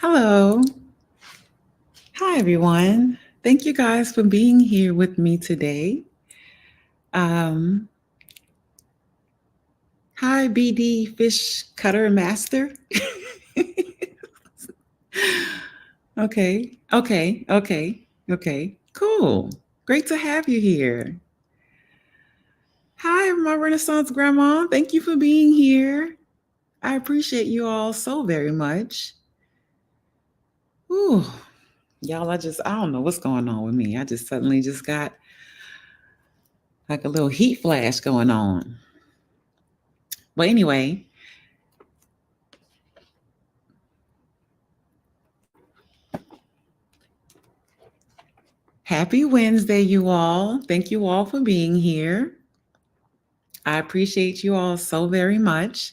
Hello. Hi, everyone. Thank you guys for being here with me today. Um, Hi, BD Fish Cutter Master. Okay. Cool. Great to have you here. Hi, my Renaissance Grandma. Thank you for being here. I appreciate you all so very much. Ooh, y'all, I don't know what's going on with me. I just suddenly just got like a little heat flash going on. But anyway, happy Wednesday, you all. Thank you all for being here. I appreciate you all so very much.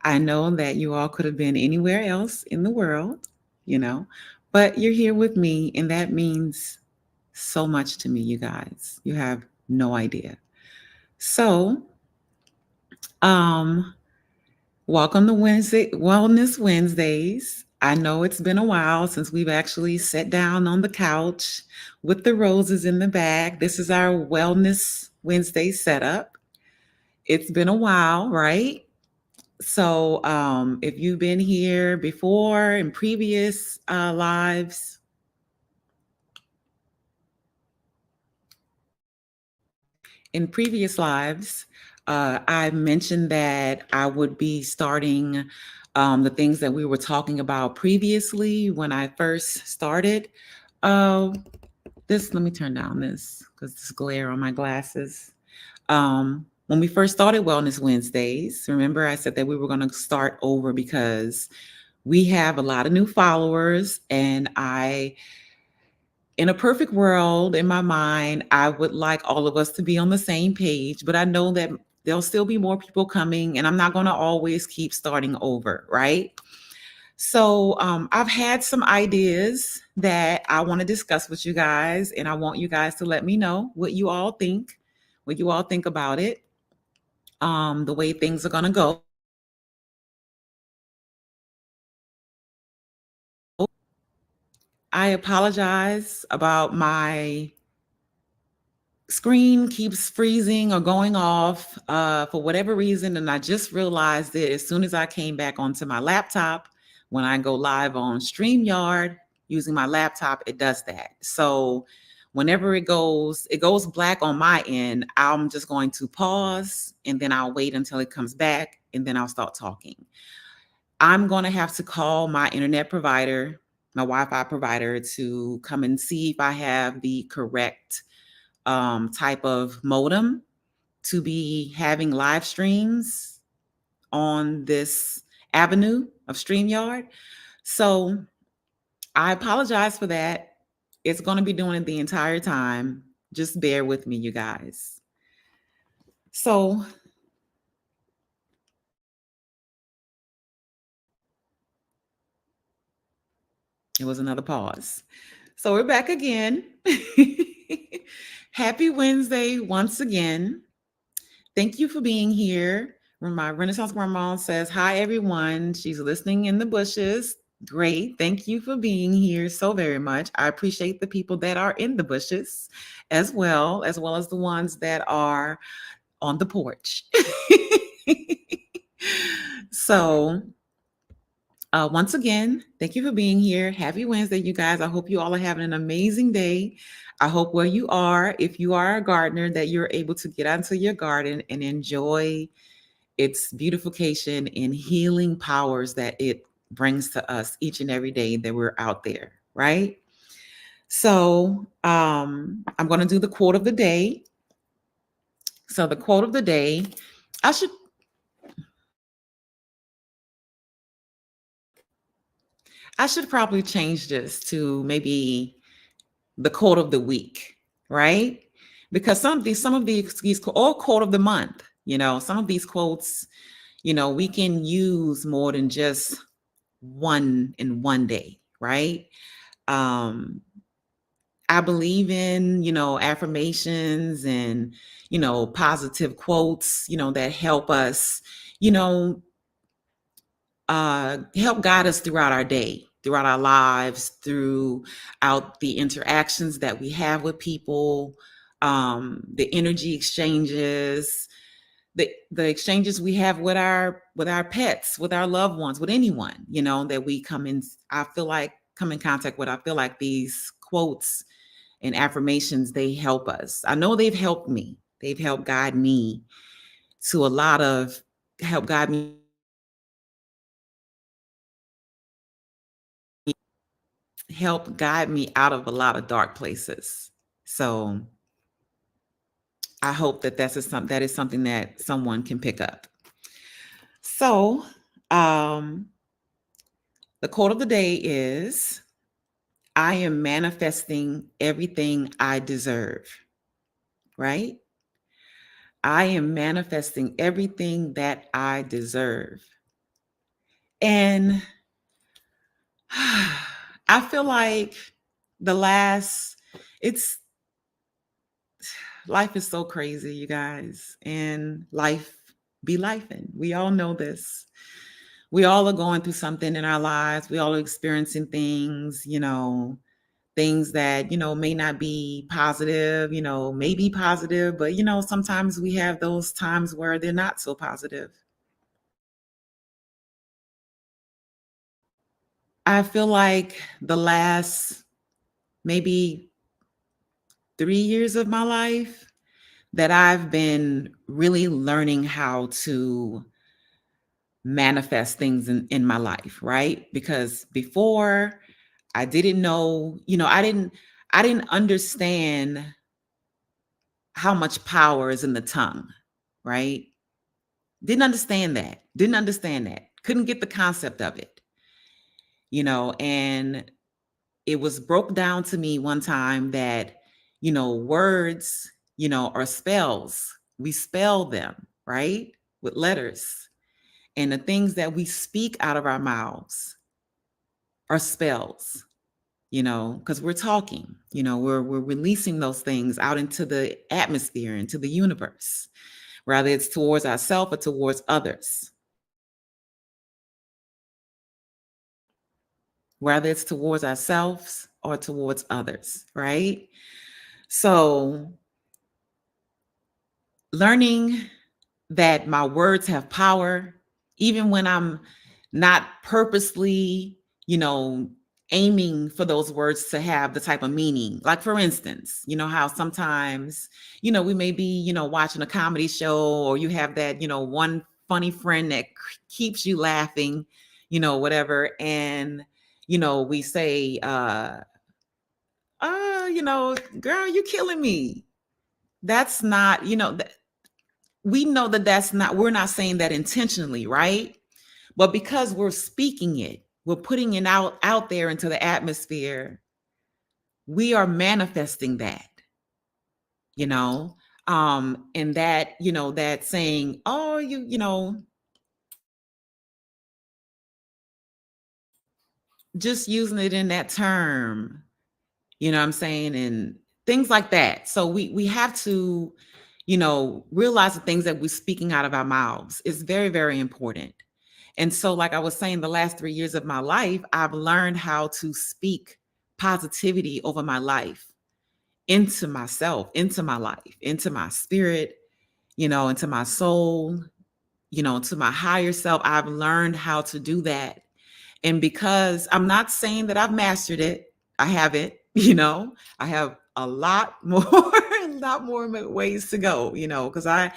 I know that you all could have been anywhere else in the world, you know, but you're here with me, and that means so much to me, you guys. You have no idea. So, um, welcome to Wellness Wednesdays. I know it's been a while since we've actually sat down on the couch with the roses in the bag. This is our Wellness Wednesday setup. It's been a while, right? So, if you've been here before in previous lives, I mentioned that I would be starting the things that we were talking about previously when I first started. Uh, Let me turn down this because this glare on my glasses. When we first started Wellness Wednesdays, remember I said that we were going to start over because we have a lot of new followers, and in a perfect world, in my mind, I would like all of us to be on the same page, but I know that there'll still be more people coming, and I'm not going to always keep starting over, right? So I've had some ideas that I want to discuss with you guys, and I want you guys to let me know what you all think about it, the way things are going to go. I apologize about my screen keeps freezing or going off for whatever reason. And I just realized it as soon as I came back onto my laptop. When I go live on StreamYard using my laptop, it does that. So whenever it goes black on my end, I'm just going to pause and then I'll wait until it comes back and then I'll start talking. I'm going to have to call my internet provider, my Wi-Fi provider, to come and see if I have the correct type of modem to be having live streams on this avenue of StreamYard. So I apologize for that. It's going to be doing it the entire time. Just bear with me, you guys. So it was another pause. So we're back again. Happy Wednesday once again. Thank you for being here. My Renaissance Grandma says, hi, everyone. She's listening in the bushes. Great. Thank you for being here so very much. I appreciate the people that are in the bushes as well as the ones that are on the porch. So, once again, thank you for being here. Happy Wednesday, you guys. I hope you all are having an amazing day. I hope where you are, if you are a gardener, that you're able to get out into your garden and enjoy its beautification and healing powers that it brings to us each and every day that we're out there, right? So I'm going to do the quote of the day. So the quote of the day, I should probably change this to maybe the quote of the week, right? Because some of these or quote of the month, some of these quotes, we can use more than just one in one day, right? Um, I believe in, affirmations and, positive quotes, that help us, you know, help guide us throughout our day, throughout our lives, throughout the interactions that we have with people, the energy exchanges, the exchanges we have with our pets, with our loved ones, with anyone, that we come in contact with. I feel like these quotes and affirmations, they help us. I know they've helped me. They've helped guide me to a lot of help guide me help guide me out of a lot of dark places. So I hope that is something that someone can pick up. So, um, the quote of the day is, I am manifesting everything I deserve, right? I am manifesting everything that I deserve. And I feel like the last, it's life is so crazy, you guys, and life be lifing. We all know this. We all are going through something in our lives. We all are experiencing things, things that, may not be positive, may be positive, but, sometimes we have those times where they're not so positive. I feel like the last maybe 3 years of my life that I've been really learning how to manifest things in my life, right? Because before I didn't know, I didn't understand how much power is in the tongue, right? Didn't understand that. Couldn't get the concept of it, and it was broke down to me one time that, words, are spells. We spell them, right? With letters. And the things that we speak out of our mouths are spells, because we're talking, we're releasing those things out into the atmosphere, into the universe, whether it's towards ourselves or towards others, whether it's towards ourselves or towards others, right? So learning that my words have power, even when I'm not purposely, aiming for those words to have the type of meaning. Like, for instance, how sometimes, we may be, watching a comedy show, or you have that, one funny friend that keeps you laughing, whatever. And, we say, girl, you killing me. That's not, we know that we're not saying that intentionally, right? But because we're speaking it, we're putting it out there into the atmosphere, we are manifesting that, you know and that, that saying, oh, just using it in that term, what I'm saying, and things like that. So we have to, realize the things that we're speaking out of our mouths is very, very important. And so, like I was saying, the last 3 years of my life, I've learned how to speak positivity over my life, into myself, into my life, into my spirit, into my soul, to my higher self. I've learned how to do that. And because I'm not saying that I've mastered it, I haven't, I have a lot more, a lot more ways to go, because I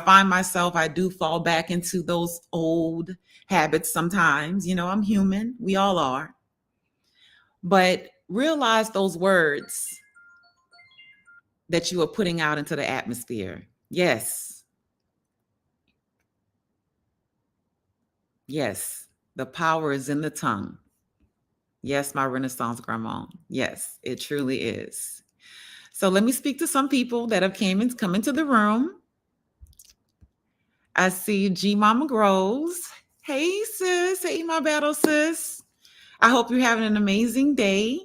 find myself, I do fall back into those old habits sometimes. I'm human, we all are. But realize those words that you are putting out into the atmosphere. Yes, yes, the power is in the tongue. Yes, my Renaissance grandma. Yes, it truly is. So let me speak to some people that have come into the room. I see G Mama Grows. Hey sis, hey my battle sis. I hope you're having an amazing day.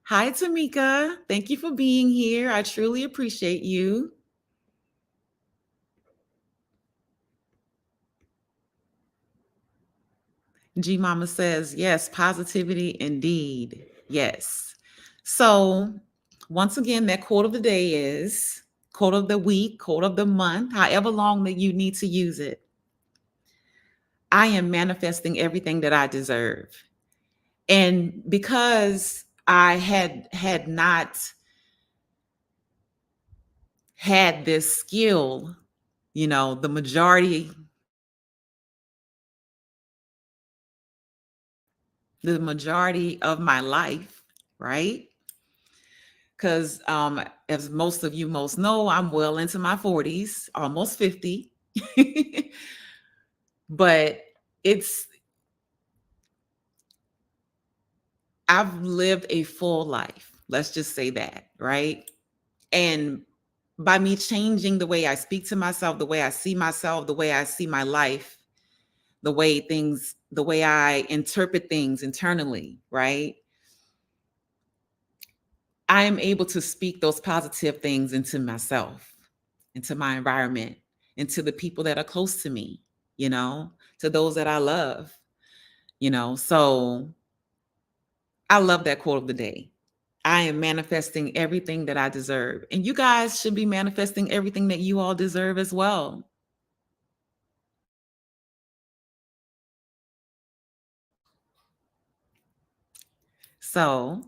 Hi Tamika, thank you for being here. I truly appreciate you. G Mama says, yes, positivity indeed. Yes. So, once again, that quote of the day is quote of the week, quote of the month, however long that you need to use it. I am manifesting everything that I deserve. And because I had not had this skill, the majority of my life, right? Because as most of you most know, I'm well into my 40s, almost 50. But it's I've lived a full life. Let's just say that, right? And by me changing the way I speak to myself, the way I see myself, the way I see my life, the way I interpret things internally, right? I am able to speak those positive things into myself, into my environment, into the people that are close to me, to those that I love. So I love that quote of the day. I am manifesting everything that I deserve. And you guys should be manifesting everything that you all deserve as well. So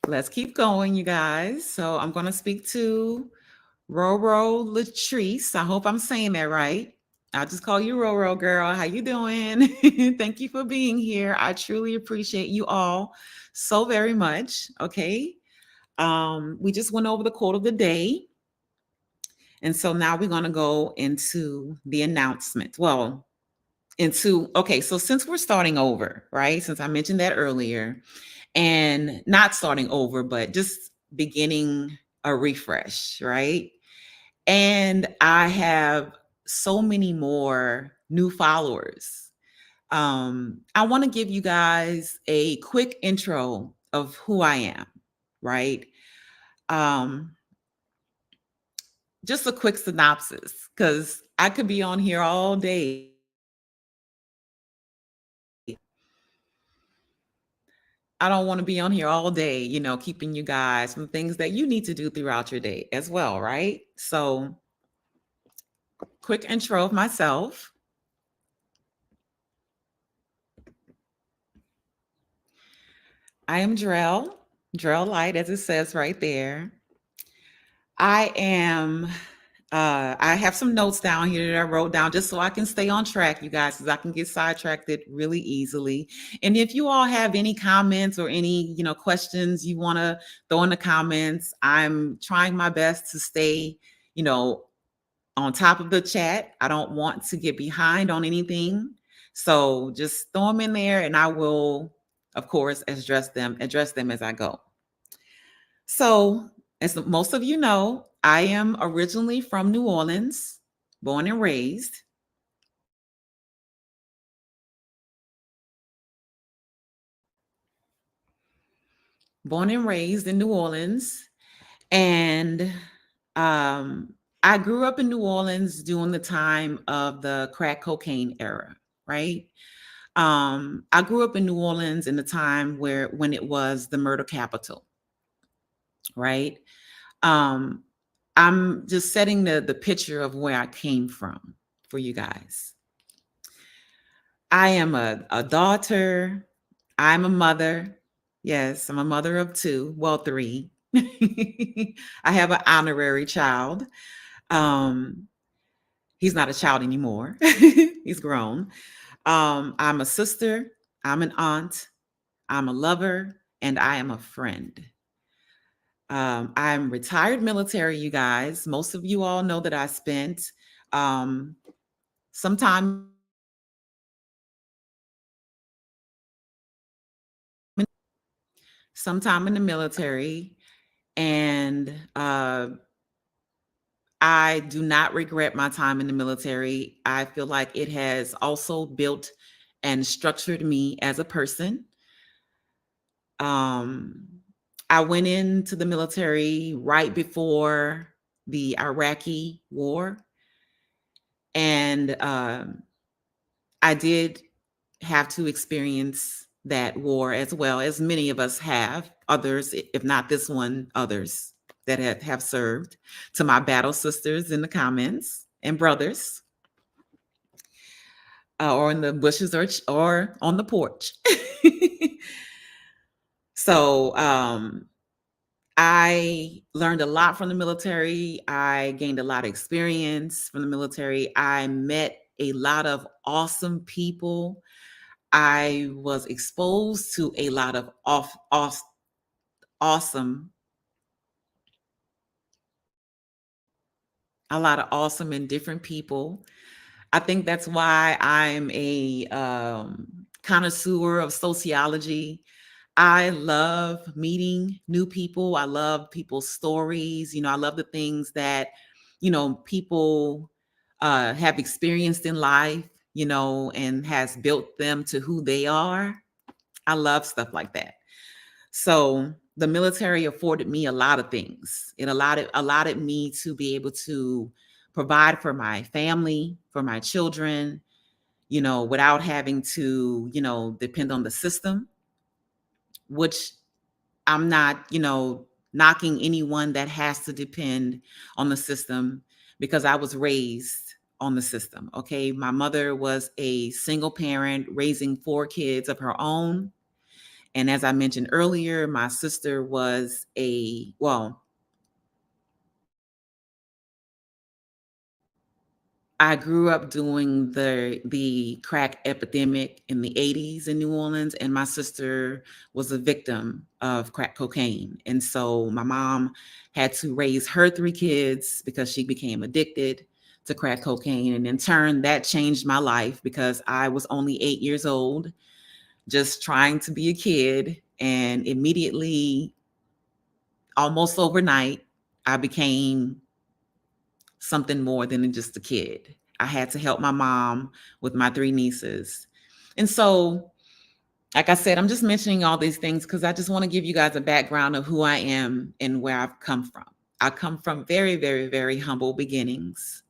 let's keep going, you guys. So I'm going to speak to Roro Latrice. I hope I'm saying that right. I'll just call you Roro, girl. How you doing? Thank you for being here. I truly appreciate you all so very much. Okay. We just went over the quote of the day. And so now we're going to go into the announcement. Okay, so since we're starting over, right? Since I mentioned that earlier, and not starting over, but just beginning a refresh, right? And I have so many more new followers. I want to give you guys a quick intro of who I am, right? Um, just a quick synopsis, because I could be on here all day. I don't want to be on here all day, keeping you guys from things that you need to do throughout your day as well, right? So, quick intro of myself. I am Drell Light, as it says right there. I have some notes down here that I wrote down just so I can stay on track, you guys, because I can get sidetracked really easily. And if you all have any comments or any, questions you want to throw in the comments, I'm trying my best to stay, on top of the chat. I don't want to get behind on anything. So just throw them in there and I will, of course, address them as I go. So, as most of you know, I am originally from New Orleans, born and raised. Born and raised in New Orleans. And I grew up in New Orleans during the time of the crack cocaine era, right? I grew up in New Orleans in the time when it was the murder capital, right? Um, I'm just setting the picture of where I came from for you guys. I am a daughter. I'm a mother. Yes, I'm a mother of two, well, three. I have an honorary child. Um, he's not a child anymore. He's grown. I'm a sister. I'm an aunt. I'm a lover, and I am a friend. I'm retired military, you guys. Most of you all know that I spent um, some time in the military, and I do not regret my time in the military. I feel like it has also built and structured me as a person. Um, I went into the military right before the Iraqi war, and I did have to experience that war as well, as many of us have, others, if not this one, others that have served. To my battle sisters in the comments and brothers, or in the bushes, or on the porch. So I learned a lot from the military. I gained a lot of experience from the military. I met a lot of awesome people. I was exposed to a lot of awesome, and different people. I think that's why I'm a connoisseur of sociology. I love meeting new people. I love people's stories. I love the things that, people have experienced in life, and has built them to who they are. I love stuff like that. So the military afforded me a lot of things. It allotted me to be able to provide for my family, for my children, without having to, depend on the system, which I'm not, knocking anyone that has to depend on the system, because I was raised on the system. Okay. My mother was a single parent raising 4 kids of her own. And as I mentioned earlier, my sister was I grew up during the crack epidemic in the 80s in New Orleans, and my sister was a victim of crack cocaine. And so my mom had to raise her 3 kids because she became addicted to crack cocaine. And in turn, that changed my life, because I was only 8 years old, just trying to be a kid. And immediately, almost overnight, I became something more than just a kid. I had to help my mom with my 3 nieces. And so, like I said, I'm just mentioning all these things because I just want to give you guys a background of who I am and where I've come from. I come from very, very, very humble beginnings.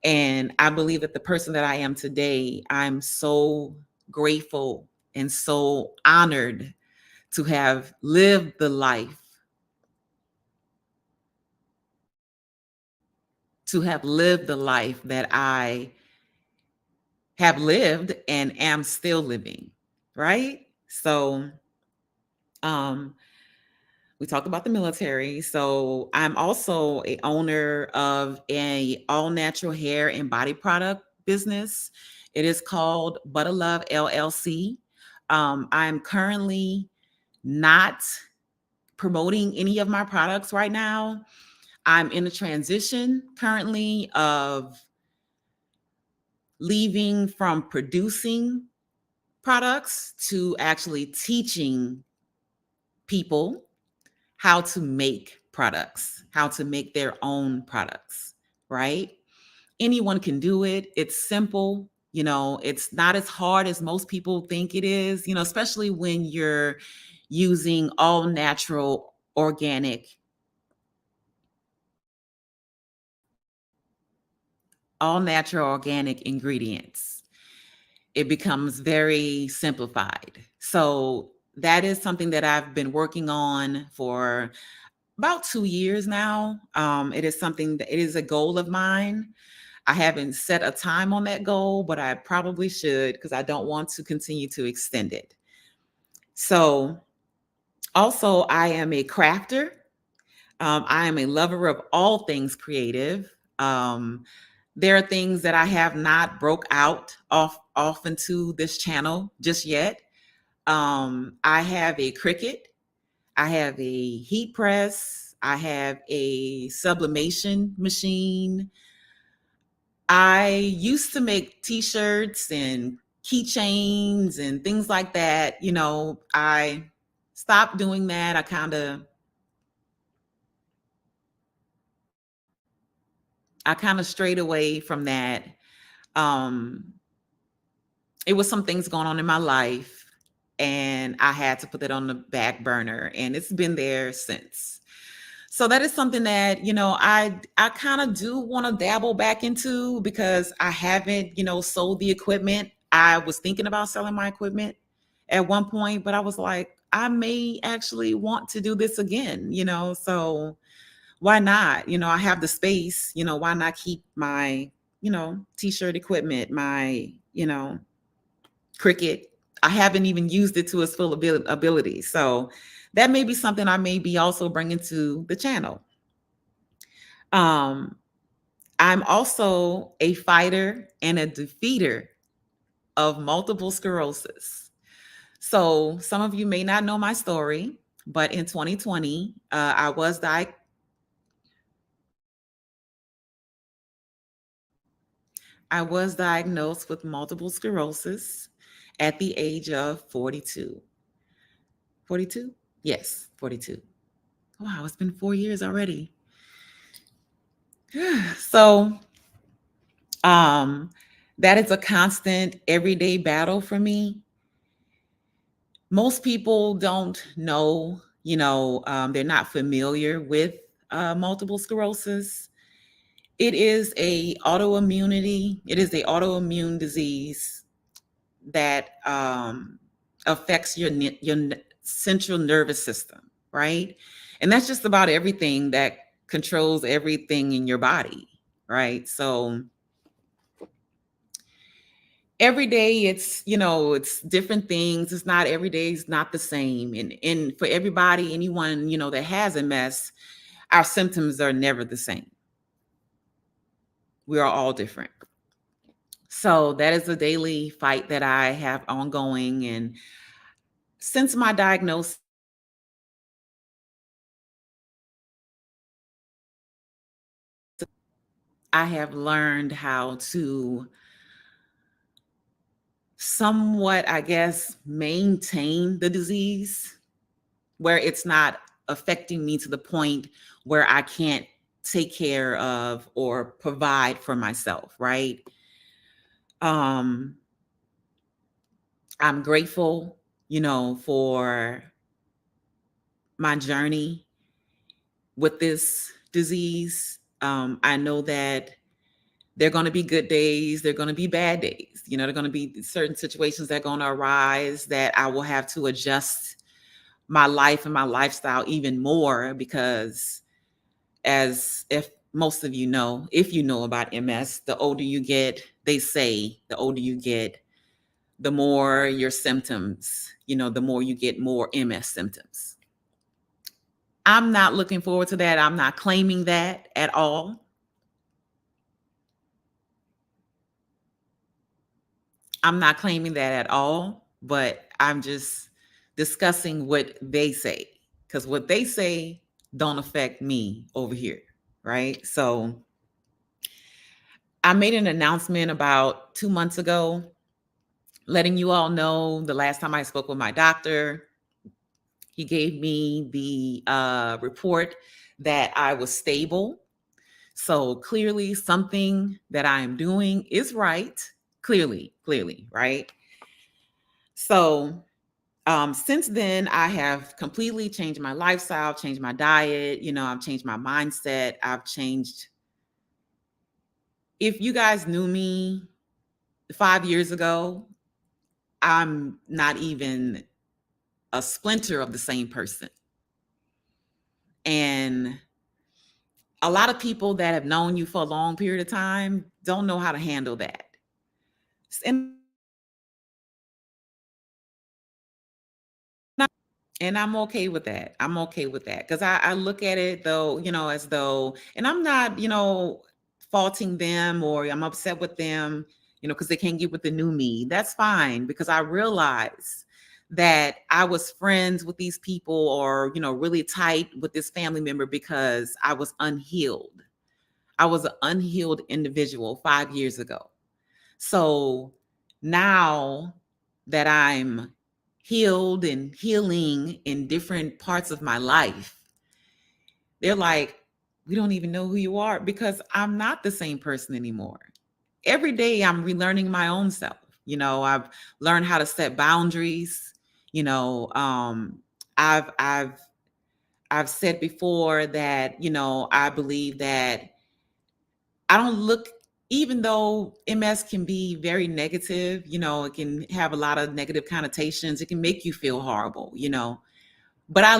And I believe that the person that I am today, I'm so grateful and so honored to have lived the life, that I have lived and am still living, right? So, um, we talked about the military. So I'm also a owner of a all natural hair and body product business. It is called Butter Love LLC. I'm currently not promoting any of my products right now. I'm in a transition currently of leaving from producing products to actually teaching people how to make products, how to make their own products, right? Anyone can do it. It's simple. It's not as hard as most people think it is, especially when you're using all natural organic ingredients. It becomes very simplified. So that is something that I've been working on for about 2 years now. It is something that it is a goal of mine. I haven't set a time on that goal, but I probably should, because I don't want to continue to extend it. So also, I am a crafter. I am a lover of all things creative. There are things that I have not broke out off into this channel just yet. I have a Cricut. I have a heat press. I have a sublimation machine. I used to make t-shirts and keychains and things like that. I stopped doing that. I kind of strayed away from that. Um, it was some things going on in my life, and I had to put it on the back burner, and it's been there since. So that is something that, I kind of do want to dabble back into, because I haven't, sold the equipment. I was thinking about selling my equipment at one point, but I was like, I may actually want to do this again, so why not? I have the space, why not keep my, t-shirt equipment, my, Cricut. I haven't even used it to its full ability. So that may be something I may be also bringing to the channel. Um, I'm also a fighter and a defeater of multiple sclerosis. So some of you may not know my story, but in 2020, I was diagnosed with multiple sclerosis at the age of 42. 42? Yes, 42. Wow, it's been 4 years already. So, um, that is a constant everyday battle for me. Most people don't know, they're not familiar with multiple sclerosis. It is a autoimmunity. It is a autoimmune disease that affects your central nervous system, right? And that's just about everything that controls everything in your body, right? So every day it's different things. It's not every day is not the same. And for everybody, anyone, that has MS, our symptoms are never the same. We are all different. So that is a daily fight that I have ongoing. And since my diagnosis, I have learned how to somewhat, I guess, maintain the disease where it's not affecting me to the point where I can't take care of or provide for myself, right? Um, I'm grateful, for my journey with this disease. I know that there are going to be good days, there are going to be bad days. There are going to be certain situations that are going to arise that I will have to adjust my life and my lifestyle even more because, as if most of you know, if you know about MS, the older you get, they say the older you get, the more your symptoms, the more you get more MS symptoms. I'm not looking forward to that. I'm not claiming that at all. I'm not claiming that at all, but I'm just discussing what they say because what they say don't affect me over here, right? So I made an announcement about 2 months ago, letting you all know the last time I spoke with my doctor, he gave me the report that I was stable. So clearly, something that I am doing is right. Clearly, right? So since then, I have completely changed my lifestyle, changed my diet. I've changed my mindset. I've changed. If you guys knew me 5 years ago, I'm not even a splinter of the same person. And a lot of people that have known you for a long period of time don't know how to handle that. And And I'm okay with that. I'm okay with that because I look at it though, as though, and I'm not, faulting them or I'm upset with them, because they can't get with the new me. That's fine because I realize that I was friends with these people or, really tight with this family member because I was unhealed. I was an unhealed individual 5 years ago. So now that I'm healed and healing in different parts of my life, they're like, we don't even know who you are because I'm not the same person anymore. Every day I'm relearning my own self. I've learned how to set boundaries. You know, um, I've I've I've said before that, I believe that I don't look even though MS can be very negative, it can have a lot of negative connotations. It can make you feel horrible. But I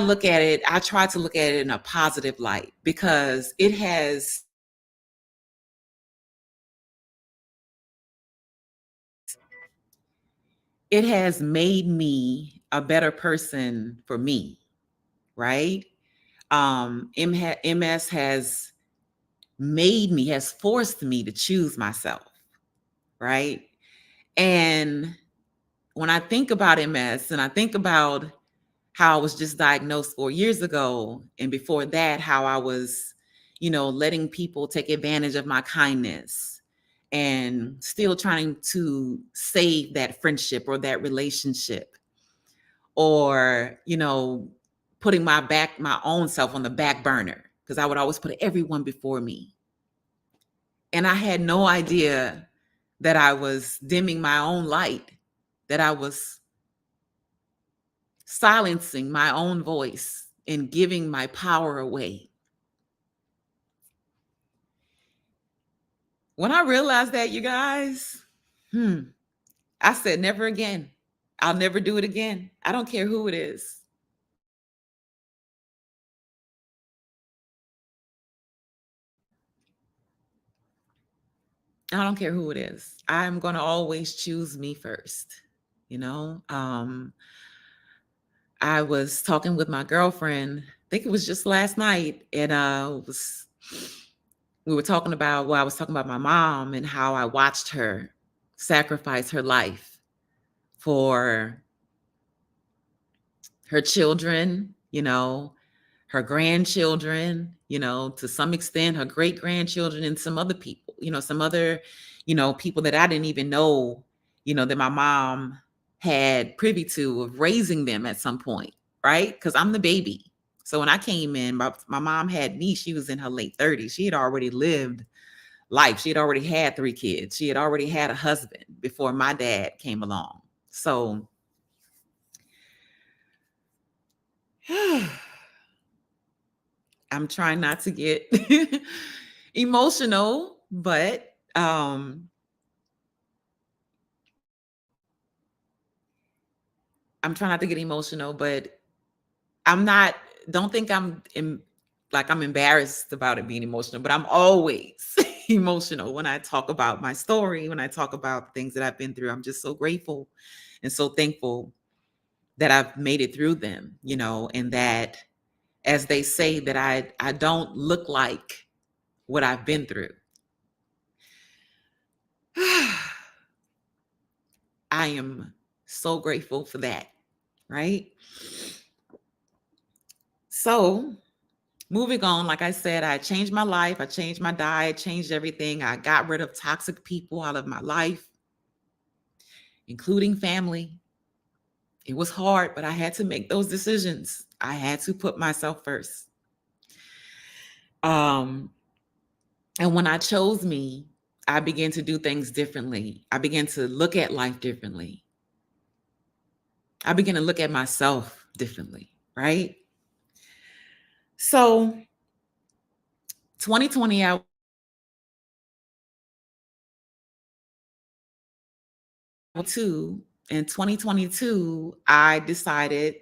try to look at it in a positive light because it has made me a better person for me, right? MS has forced me to choose myself, right? And when I think about MS and I think about how I was just diagnosed 4 years ago, and before that, how I was, letting people take advantage of my kindness and still trying to save that friendship or that relationship, or, putting my own self on the back burner because I would always put everyone before me. And I had no idea that I was dimming my own light, that I was silencing my own voice and giving my power away. When I realized that, you guys, I said, never again. I'll never do it again. I don't care who it is. I don't care who it is. I'm going to always choose me first. You know, I was talking with my girlfriend, I think it was just last night, and we were talking about, well, I was talking about my mom and how I watched her sacrifice her life for her children, her grandchildren, to some extent, her great grandchildren, and some other people, some other, people that I didn't even know, that my mom had privy to of raising them at some point, right? Because I'm the baby. So when I came in, my mom had me, she was in her late 30s. She had already lived life. She had already had 3 kids. She had already had a husband before my dad came along. So I'm trying not to get emotional, but I'm trying not to get emotional, but I'm not, don't think like I'm embarrassed about it being emotional, but I'm always emotional when I talk about my story, when I talk about things that I've been through. I'm just so grateful and so thankful that I've made it through them, and that, as they say, that I don't look like what I've been through. I am so grateful for that, right? So, moving on, like I said, I changed my life, I changed my diet, changed everything. I got rid of toxic people out of my life, including family. It was hard, but I had to make those decisions. I had to put myself first. Um, and when I chose me, I began to do things differently. I began to look at life differently. I began to look at myself differently, right? So, 2020, I too. In 2022, I decided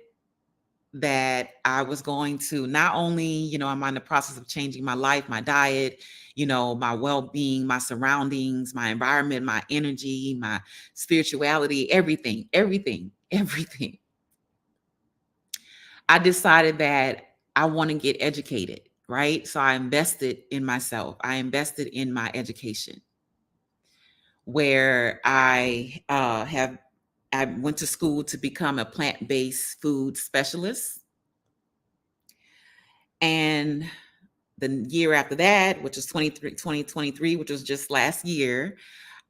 that I was going to not only, I'm in the process of changing my life, my diet, my well-being, my surroundings, my environment, my energy, my spirituality, everything, everything, everything. I decided that I want to get educated, right? So I invested in myself. I invested in my education, where I went to school to become a plant-based food specialist. And the year after that, which was 2023, which was just last year,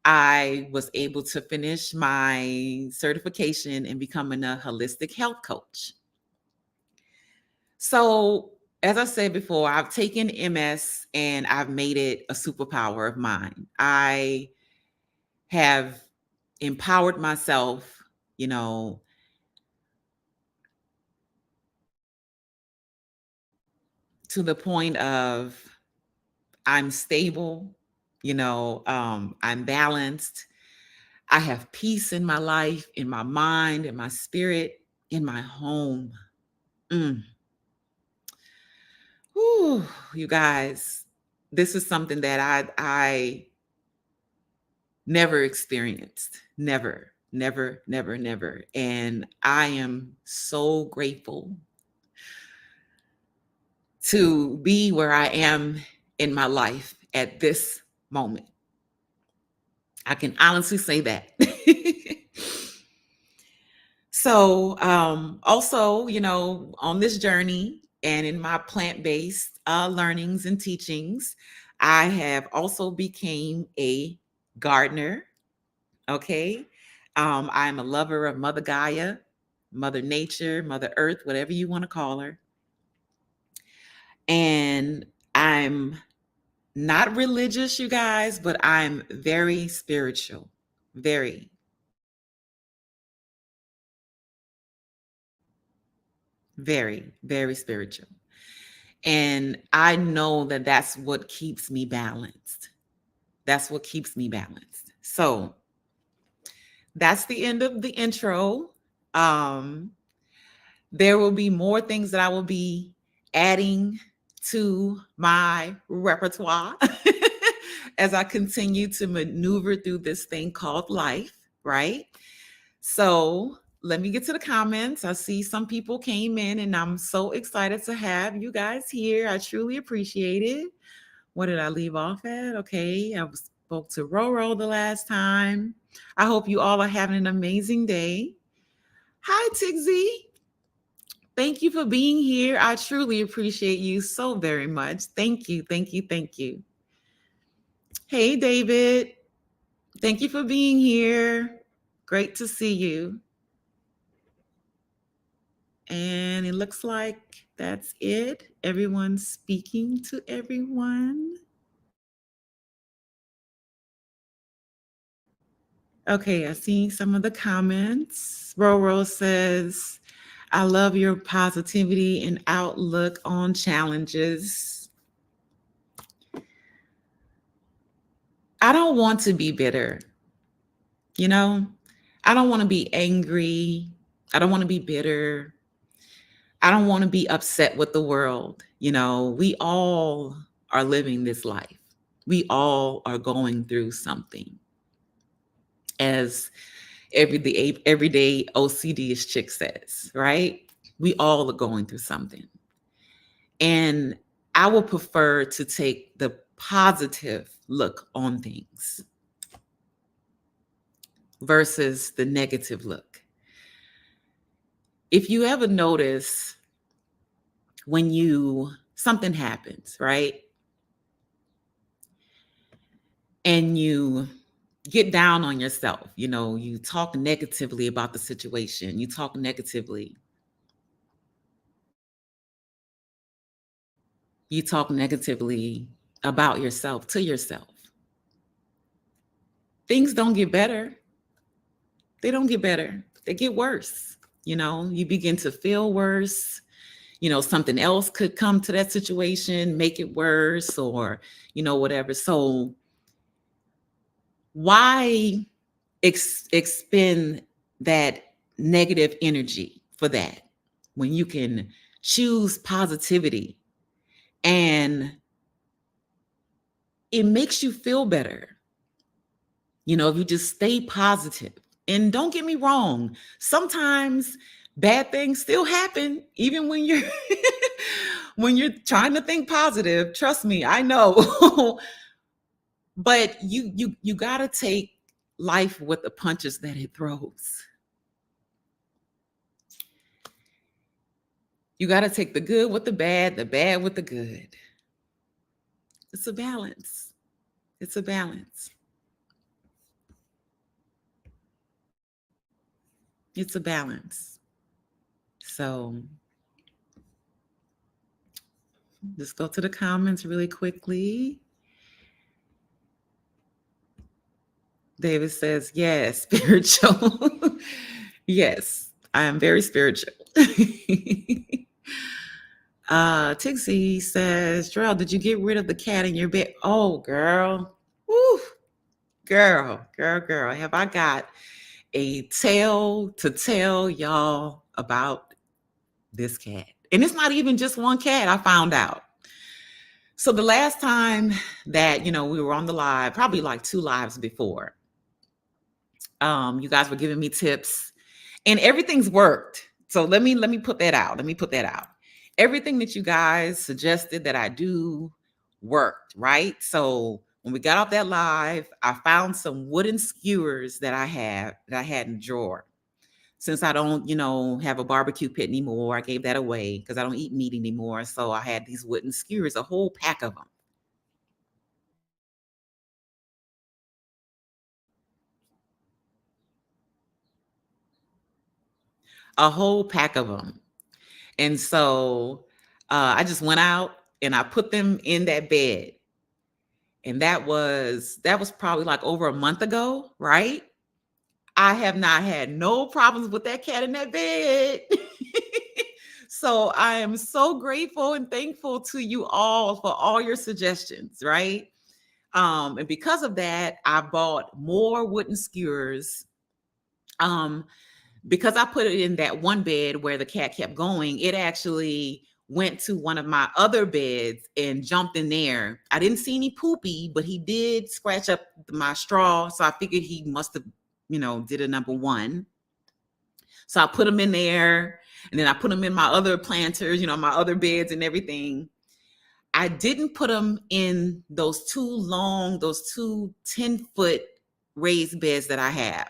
I was able to finish my certification in becoming a holistic health coach. So, as I said before, I've taken MS and I've made it a superpower of mine. I have empowered myself, you know, to the point of I'm stable, I'm balanced. I have peace in my life, in my mind, in my spirit, in my home. Mm. Whew, you guys, this is something that I never experienced. Never, never, never, never. And I am so grateful to be where I am in my life at this moment. I can honestly say that. So, also, on this journey and in my plant-based learnings and teachings, I have also became a gardener. Okay. I'm a lover of Mother Gaia, Mother Nature, Mother Earth, whatever you want to call her. And I'm not religious, you guys, but I'm very spiritual. Very, very, very spiritual. And I know that that's what keeps me balanced. That's what keeps me balanced. So that's the end of the intro. Um, there will be more things that I will be adding to my repertoire as I continue to maneuver through this thing called life, right? So let me get to the comments. I see some people came in, and I'm so excited to have you guys here. I truly appreciate it. What did I leave off at? Okay, I spoke to Roro the last time. I hope you all are having an amazing day. Hi, Tigzy. Thank you for being here. I truly appreciate you so very much. Thank you, thank you, thank you. Hey, David. Thank you for being here. Great to see you. And it looks like that's it. Everyone's speaking to everyone. Okay, I see some of the comments. Roro says, I love your positivity and outlook on challenges. I don't want to be bitter. You know, I don't want to be angry. I don't want to be bitter. I don't want to be upset with the world. We all are living this life. We all are going through something. As everyday OCD chick says, right? We all are going through something. And I would prefer to take the positive look on things versus the negative look. If you ever notice when something happens, right? And you get down on yourself, you talk negatively about the situation, you talk negatively. You talk negatively about yourself to yourself. Things don't get better. They don't get better. They get worse. You begin to feel worse. Something else could come to that situation, make it worse, or, whatever. So why expend that negative energy for that when you can choose positivity and it makes you feel better? If you just stay positive. And don't get me wrong, sometimes bad things still happen even when you're when you're trying to think positive. Trust me, I know. But you got to take life with the punches that it throws. You got to take the good with the bad with the good. It's a balance. It's a balance. It's a balance. So let's go to the comments really quickly. David says, yes, spiritual. Yes, I am very spiritual. Tixie says, Drell, did you get rid of the cat in your bed? Oh, girl. Woo, Girl, have I got a tale to tell y'all about this cat. And it's not even just one cat, I found out. So the last time that, we were on the live, probably like two lives before, you guys were giving me tips and everything's worked. So let me put that out. Let me put that out. Everything that you guys suggested that I do worked, right? So when we got off that live, I found some wooden skewers that I had in the drawer. Since I don't, have a barbecue pit anymore, I gave that away because I don't eat meat anymore. So I had these wooden skewers, a whole pack of them. A whole pack of them. And so I just went out and I put them in that bed. And that was probably like over a month ago, right? I have not had no problems with that cat in that bed. So I am so grateful and thankful to you all for all your suggestions, right? And because of that, I bought more wooden skewers. Um, because I put it in that one bed where the cat kept going, it actually went to one of my other beds and jumped in there. I didn't see any poopy, but he did scratch up my straw. So I figured he must have, did a number one. So I put him in there and then I put him in my other planters, my other beds and everything. I didn't put them in those two 10-foot raised beds that I have.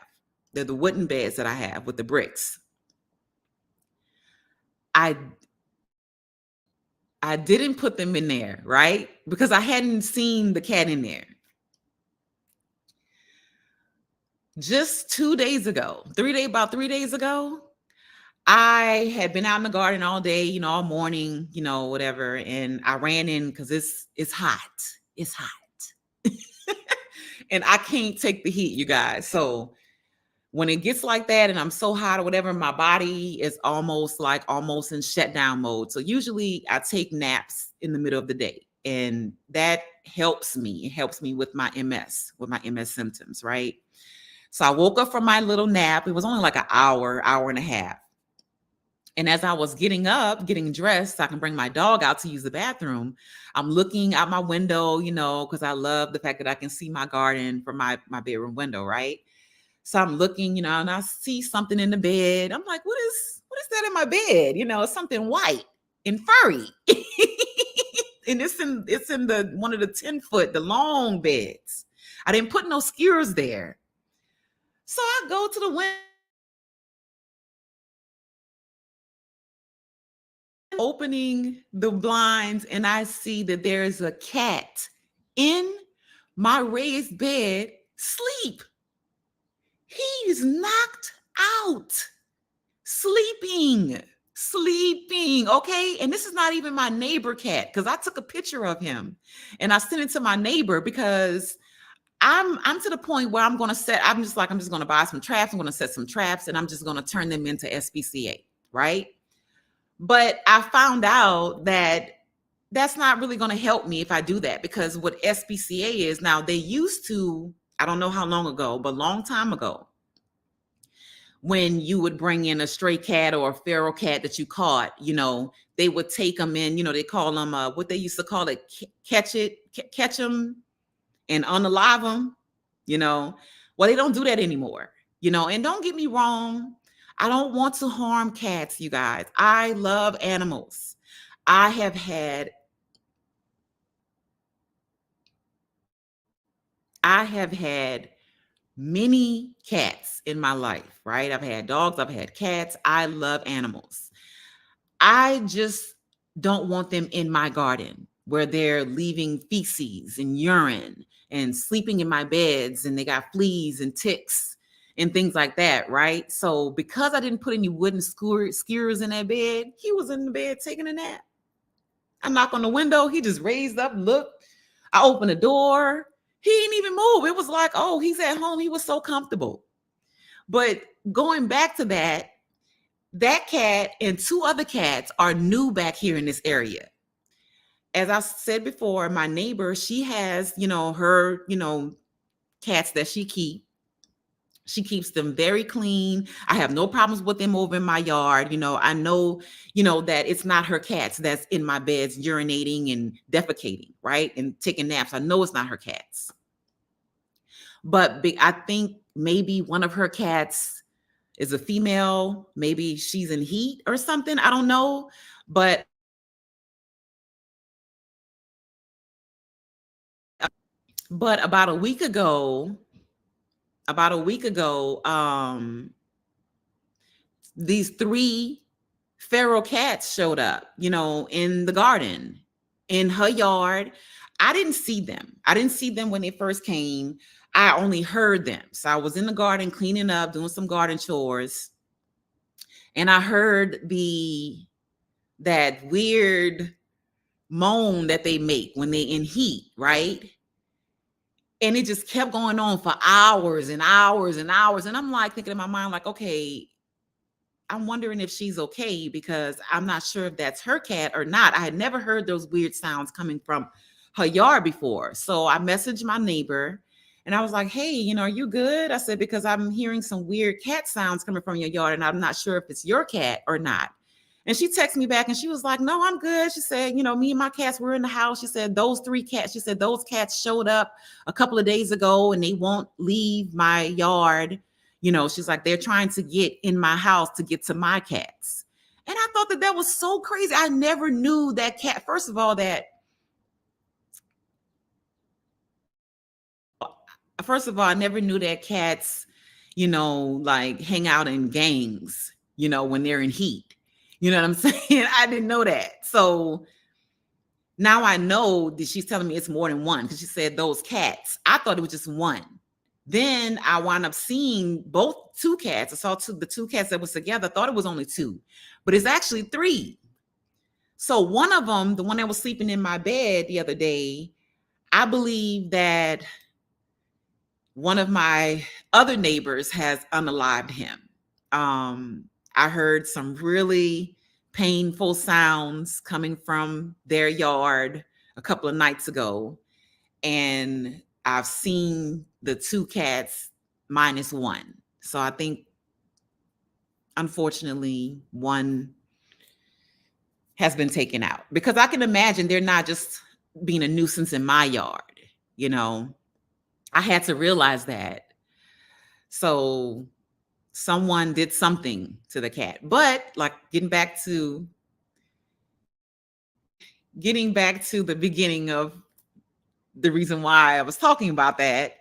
They're the wooden beds that I have with the bricks. I I didn't put them in there, right? Because I hadn't seen the cat in there. Just 2 days ago, about 3 days ago, I had been out in the garden all day, all morning, whatever. And I ran in because it's hot. It's hot. And I can't take the heat, you guys. So when it gets like that and I'm so hot or whatever, my body is almost in shutdown mode. So usually I take naps in the middle of the day. And that helps me. It helps me with my MS symptoms, right? So I woke up from my little nap. It was only like an hour and a half. And as I was getting up, getting dressed, so I can bring my dog out to use the bathroom, I'm looking out my window, because I love the fact that I can see my garden from my bedroom window, right? So I'm looking, and I see something in the bed. I'm like, what is that in my bed? It's something white and furry. And it's in the one of the 10-foot, the long beds. I didn't put no skewers there. So I go to the window, opening the blinds, and I see that there's a cat in my raised bed, sleep. He's knocked out, sleeping. Okay. And this is not even my neighbor cat, because I took a picture of him and I sent it to my neighbor because I'm to the point where I'm just going to buy some traps. I'm going to set some traps and I'm just going to turn them into SPCA. Right. But I found out that that's not really going to help me if I do that, because what SPCA is now, they used to, I don't know how long ago, but a long time ago, when you would bring in a stray cat or a feral cat that you caught, they would take them in, they call them, what they used to call it, catch them and unalive them, well, they don't do that anymore, and don't get me wrong. I don't want to harm cats, you guys. I love animals. I have had many cats in my life, right? I've had dogs, I've had cats. I love animals. I just don't want them in my garden where they're leaving feces and urine and sleeping in my beds, and they got fleas and ticks and things like that, right? So because I didn't put any wooden skewers in that bed, he was in the bed taking a nap. I knock on the window, he just raised up, looked. I opened the door. He didn't even move. It was like, oh, he's at home. He was so comfortable. But going back to that cat and two other cats are new back here in this area. As I said before, my neighbor, she has, her, cats that she keeps. She keeps them very clean. I have no problems with them over in my yard. I know, that it's not her cats that's in my beds urinating and defecating, right? And taking naps. I know it's not her cats. But I think maybe one of her cats is a female. Maybe she's in heat or something. I don't know. But about a week ago, these three feral cats showed up, in the garden, in her yard. I didn't see them. I didn't see them when they first came. I only heard them. So I was in the garden cleaning up, doing some garden chores, and I heard that weird moan that they make when they're in heat, right? And it just kept going on for hours and hours and hours. And I'm like thinking in my mind, like, okay, I'm wondering if she's okay, because I'm not sure if that's her cat or not. I had never heard those weird sounds coming from her yard before. So I messaged my neighbor and I was like, hey, are you good? I said, because I'm hearing some weird cat sounds coming from your yard and I'm not sure if it's your cat or not. And she texted me back and she was like, no, I'm good. She said, me and my cats were in the house. She said, those cats showed up a couple of days ago and they won't leave my yard. She's like, they're trying to get in my house to get to my cats. And I thought that was so crazy. I never knew that cat. First of all, I never knew that cats, like hang out in gangs, when they're in heat. You know what I'm saying? I didn't know that. So now I know that she's telling me it's more than one, because she said those cats. I thought it was just one. Then I wound up seeing two cats. I saw the two cats that was together. I thought it was only two, but it's actually three. So one of them, the one that was sleeping in my bed the other day, I believe that one of my other neighbors has unalived him. I heard some really painful sounds coming from their yard a couple of nights ago. And I've seen the two cats minus one. So I think, unfortunately, one has been taken out, because I can imagine they're not just being a nuisance in my yard. I had to realize that. So someone did something to the cat. But like getting back to the beginning of the reason why I was talking about that,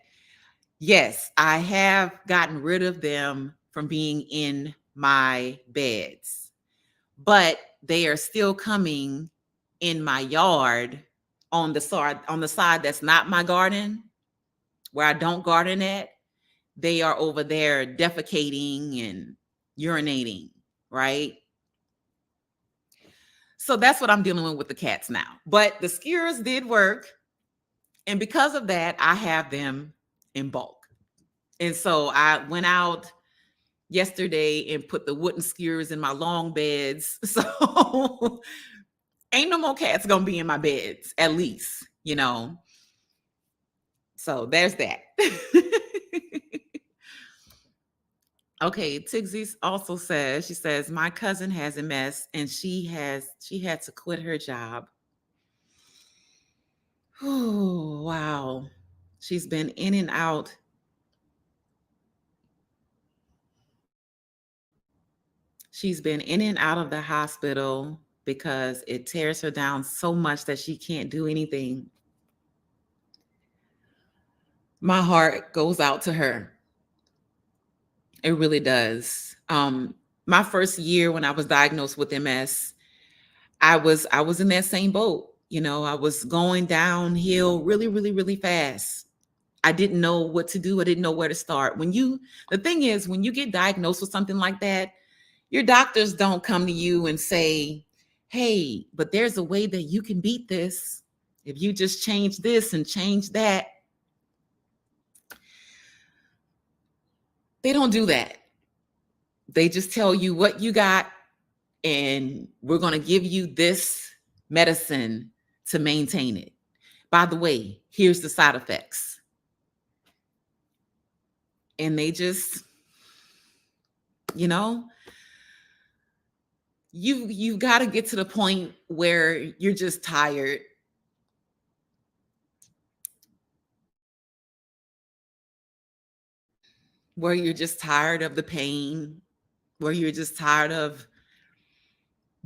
yes, I have gotten rid of them from being in my beds, but they are still coming in my yard on the side that's not my garden, where I don't garden at. They are over there defecating and urinating, right? So that's what I'm dealing with the cats now. But the skewers did work. And because of that, I have them in bulk. And so I went out yesterday and put the wooden skewers in my long beds. So ain't no more cats gonna be in my beds, at least, So there's that. Okay, Tigsy also says, she says, my cousin has MS and she had to quit her job. Oh, wow. She's been in and out. She's been in and out of the hospital because it tears her down so much that she can't do anything. My heart goes out to her. It really does. My first year when I was diagnosed with MS, I was in that same boat. I was going downhill really, really, really fast. I didn't know what to do. I didn't know where to start. The thing is, when you get diagnosed with something like that, your doctors don't come to you and say, hey, but there's a way that you can beat this. If you just change this and change that. They don't do that. They just tell you what you got, and we're going to give you this medicine to maintain it. By the way, here's the side effects. and they just, you know, you've got to get to the point where you're just tired, where you're just tired of the pain, where you're just tired of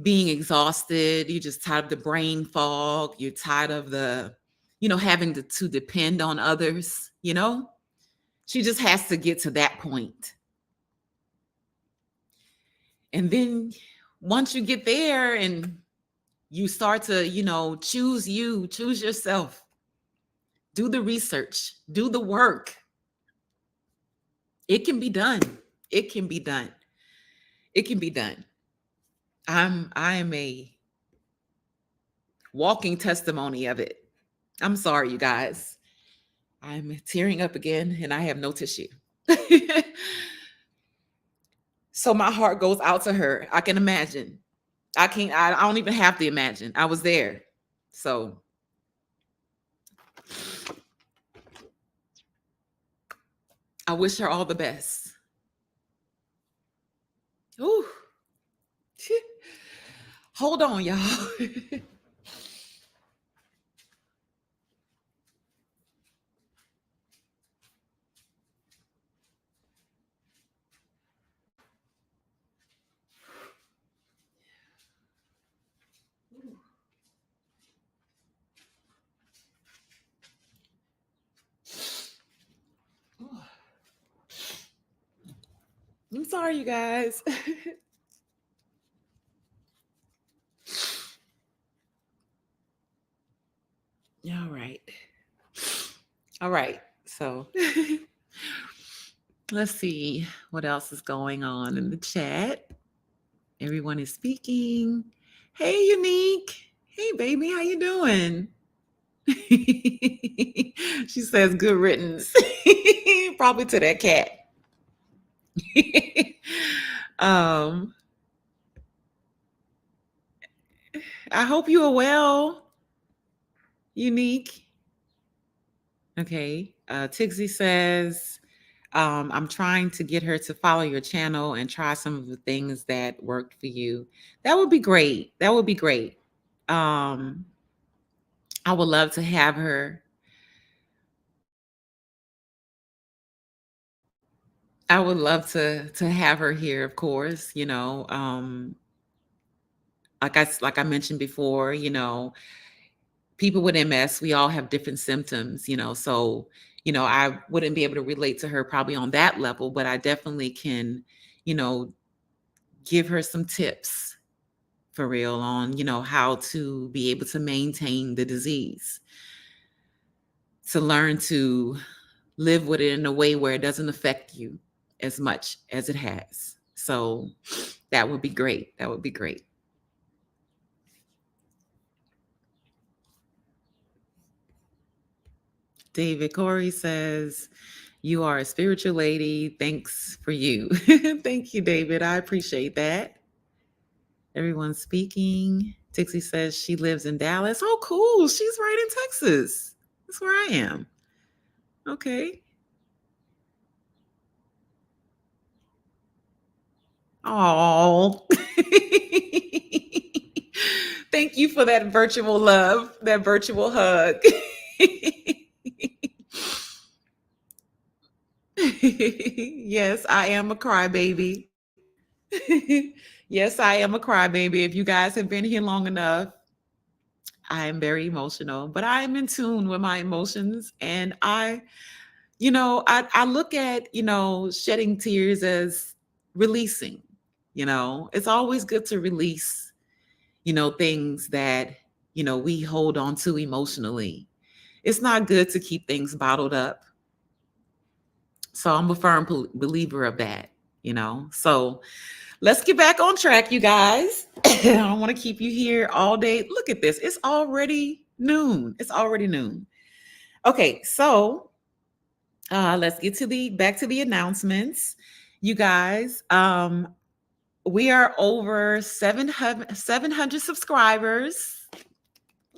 being exhausted, you're just tired of the brain fog, you're tired of the, having to depend on others, She just has to get to that point. And then once you get there and you start to, choose yourself, do the research, do the work. It can be done. It can be done. It can be done. I am a walking testimony of it. I'm sorry, you guys. I'm tearing up again and I have no tissue. So my heart goes out to her. I can imagine. I don't even have to imagine. I was there. So I wish her all the best. Ooh. Hold on, y'all. I'm sorry, you guys. All right. All right. So let's see what else is going on in the chat. Everyone is speaking. Hey, Unique. Hey, baby, how you doing? She says good riddance. Probably to that cat. um, I hope you are well, Unique. Okay. Tixie says, I'm trying to get her to follow your channel and try some of the things that worked for you. That would be great. That would be great. I would love to have her. I would love to have her here, of course, like I mentioned before, people with MS, we all have different symptoms, so, I wouldn't be able to relate to her probably on that level, but I definitely can, you know, give her some tips for real on, how to be able to maintain the disease, to learn to live with it in a way where it doesn't affect you as much as it has. So that would be great. That would be great. David Corey says, you are a spiritual lady. Thanks for you. Thank you, David. I appreciate that. Everyone's speaking. Tixie says she lives in Dallas. Oh, cool. She's right in Texas. That's where I am. Okay. Oh. Thank you for that virtual love, that virtual hug. Yes, I am a crybaby. Yes, I am a crybaby. If you guys have been here long enough, I am very emotional, but I am in tune with my emotions. And I look at, shedding tears as releasing. It's always good to release, things that, we hold on to emotionally. It's not good to keep things bottled up. So I'm a firm believer of that, So let's get back on track, you guys. I don't want to keep you here all day. Look at this. It's already noon. It's already noon. Okay, so let's get back to the announcements. You guys, we are over 700 subscribers.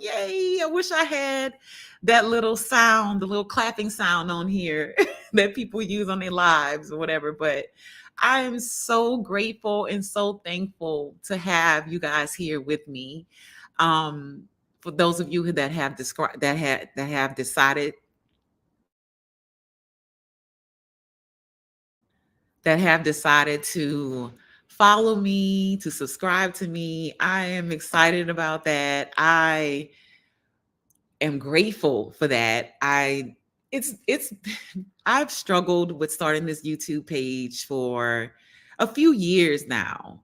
Yay. I wish I had that little sound, the little clapping sound on here that people use on their lives or whatever. But I am so grateful and so thankful to have you guys here with me. Um, for those of you that have described that have decided to follow me, to subscribe to me. I am excited about that. I am grateful for that. It's I've struggled with starting this YouTube page for a few years now.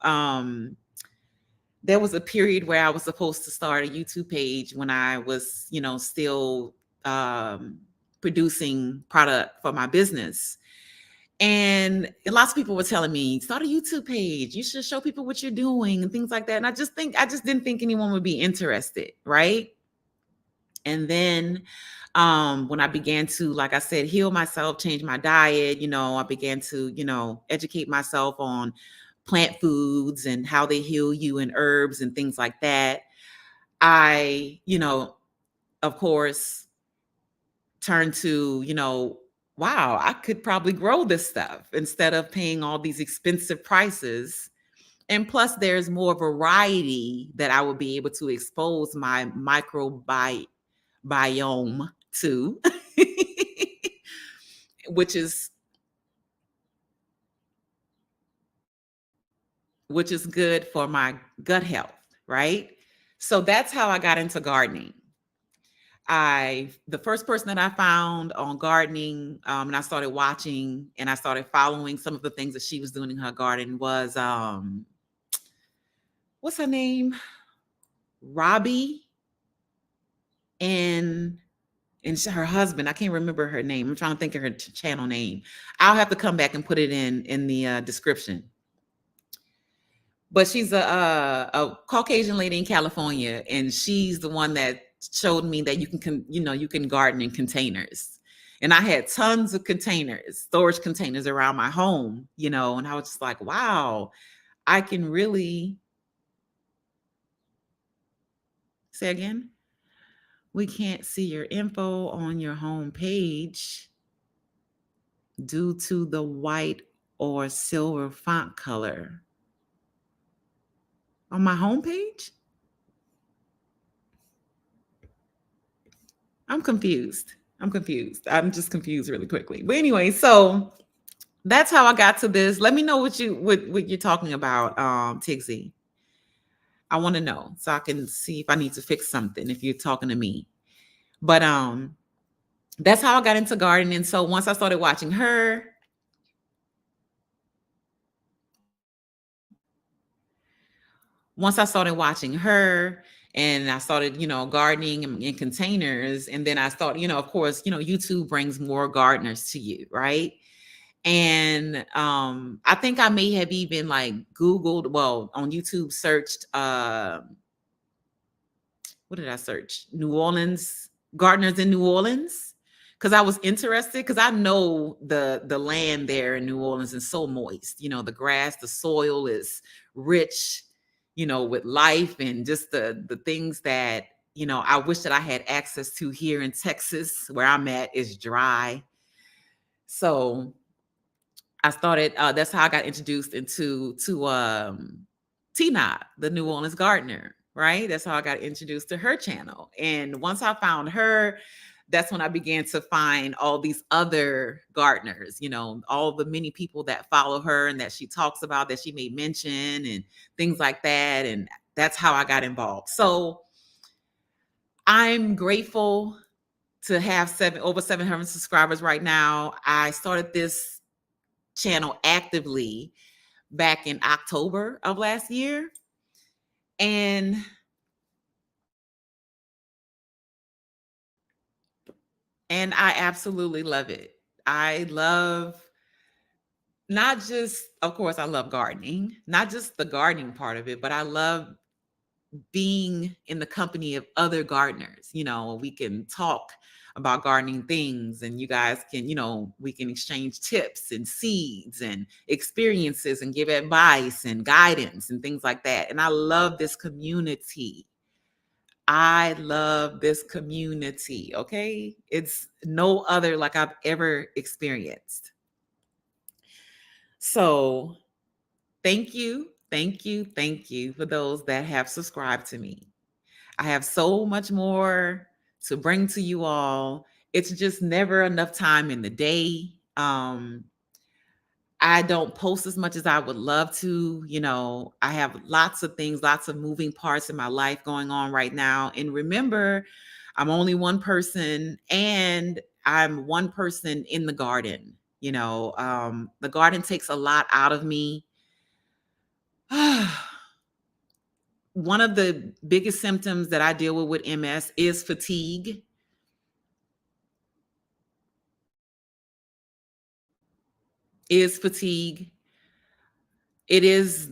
There was a period where I was supposed to start a YouTube page when I was, still um, producing product for my business. And lots of people were telling me, start a YouTube page. You should show people what you're doing and things like that. And I just didn't think anyone would be interested. Right. And then when I began to, like I said, heal myself, change my diet, I began to, educate myself on plant foods and how they heal you and herbs and things like that. I, of course, turned to, wow, I could probably grow this stuff instead of paying all these expensive prices. And plus, there's more variety that I would be able to expose my biome to, which is good for my gut health, right? So that's how I got into gardening. The first person that I found on gardening, and I started watching and I started following some of the things that she was doing in her garden was what's her name? Robbie and her husband. I can't remember her name. I'm trying to think of her channel name. I'll have to come back and put it in the description. But she's a Caucasian lady in California, and she's the one that showed me that you can garden in containers. And I had tons of containers, storage containers around my home, and I was just like, wow, I can really say again. We can't see your info on your home page due to the white or silver font color on my homepage. I'm confused. I'm just confused really quickly. But anyway, so that's how I got to this. Let me know what you're talking about, Tigsy. I want to know so I can see if I need to fix something if you're talking to me. But that's how I got into gardening. So once I started watching her, and I started, gardening in containers. And then I started, of course, YouTube brings more gardeners to you, right? And I think I may have even like Googled, well, on YouTube searched, what did I search? New Orleans, gardeners in New Orleans. Because I was interested, because I know the land there in New Orleans is so moist. The grass, the soil is rich, with life and just the things that, I wish that I had access to here in Texas, where I'm at is dry. So I started, that's how I got introduced to Tina, the New Orleans gardener, right? That's how I got introduced to her channel. And once I found her, that's when I began to find all these other gardeners, all the many people that follow her and that she talks about, that she may mention and things like that. And that's how I got involved. So I'm grateful to have over 700 subscribers right now. I started this channel actively back in October of last year. And I absolutely love it. I love not just, of course, I love gardening, not just the gardening part of it, but I love being in the company of other gardeners. We can talk about gardening things, and you guys can, we can exchange tips and seeds and experiences and give advice and guidance and things like that. And I love this community. I love this community, okay? It's no other like I've ever experienced. So, thank you, thank you, thank you for those that have subscribed to me. I have so much more to bring to you all. It's just never enough time in the day. I don't post as much as I would love to. I have lots of things, lots of moving parts in my life going on right now. And remember, I'm only one person and I'm one person in the garden. The garden takes a lot out of me. One of the biggest symptoms that I deal with MS is fatigue. Is fatigue. It is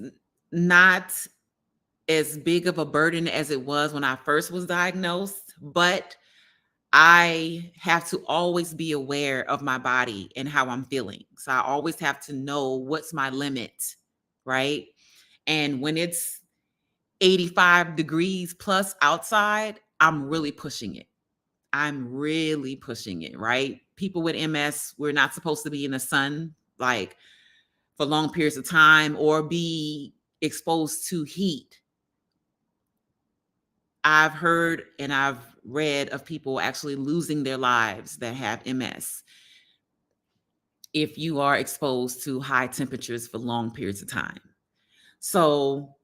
not as big of a burden as it was when I first was diagnosed, but I have to always be aware of my body and how I'm feeling. So I always have to know what's my limit, right? And when it's 85 degrees plus outside, I'm really pushing it. I'm really pushing it, right? People with MS, we're not supposed to be in the sun like for long periods of time or be exposed to heat. I've heard and I've read of people actually losing their lives that have MS if you are exposed to high temperatures for long periods of time. So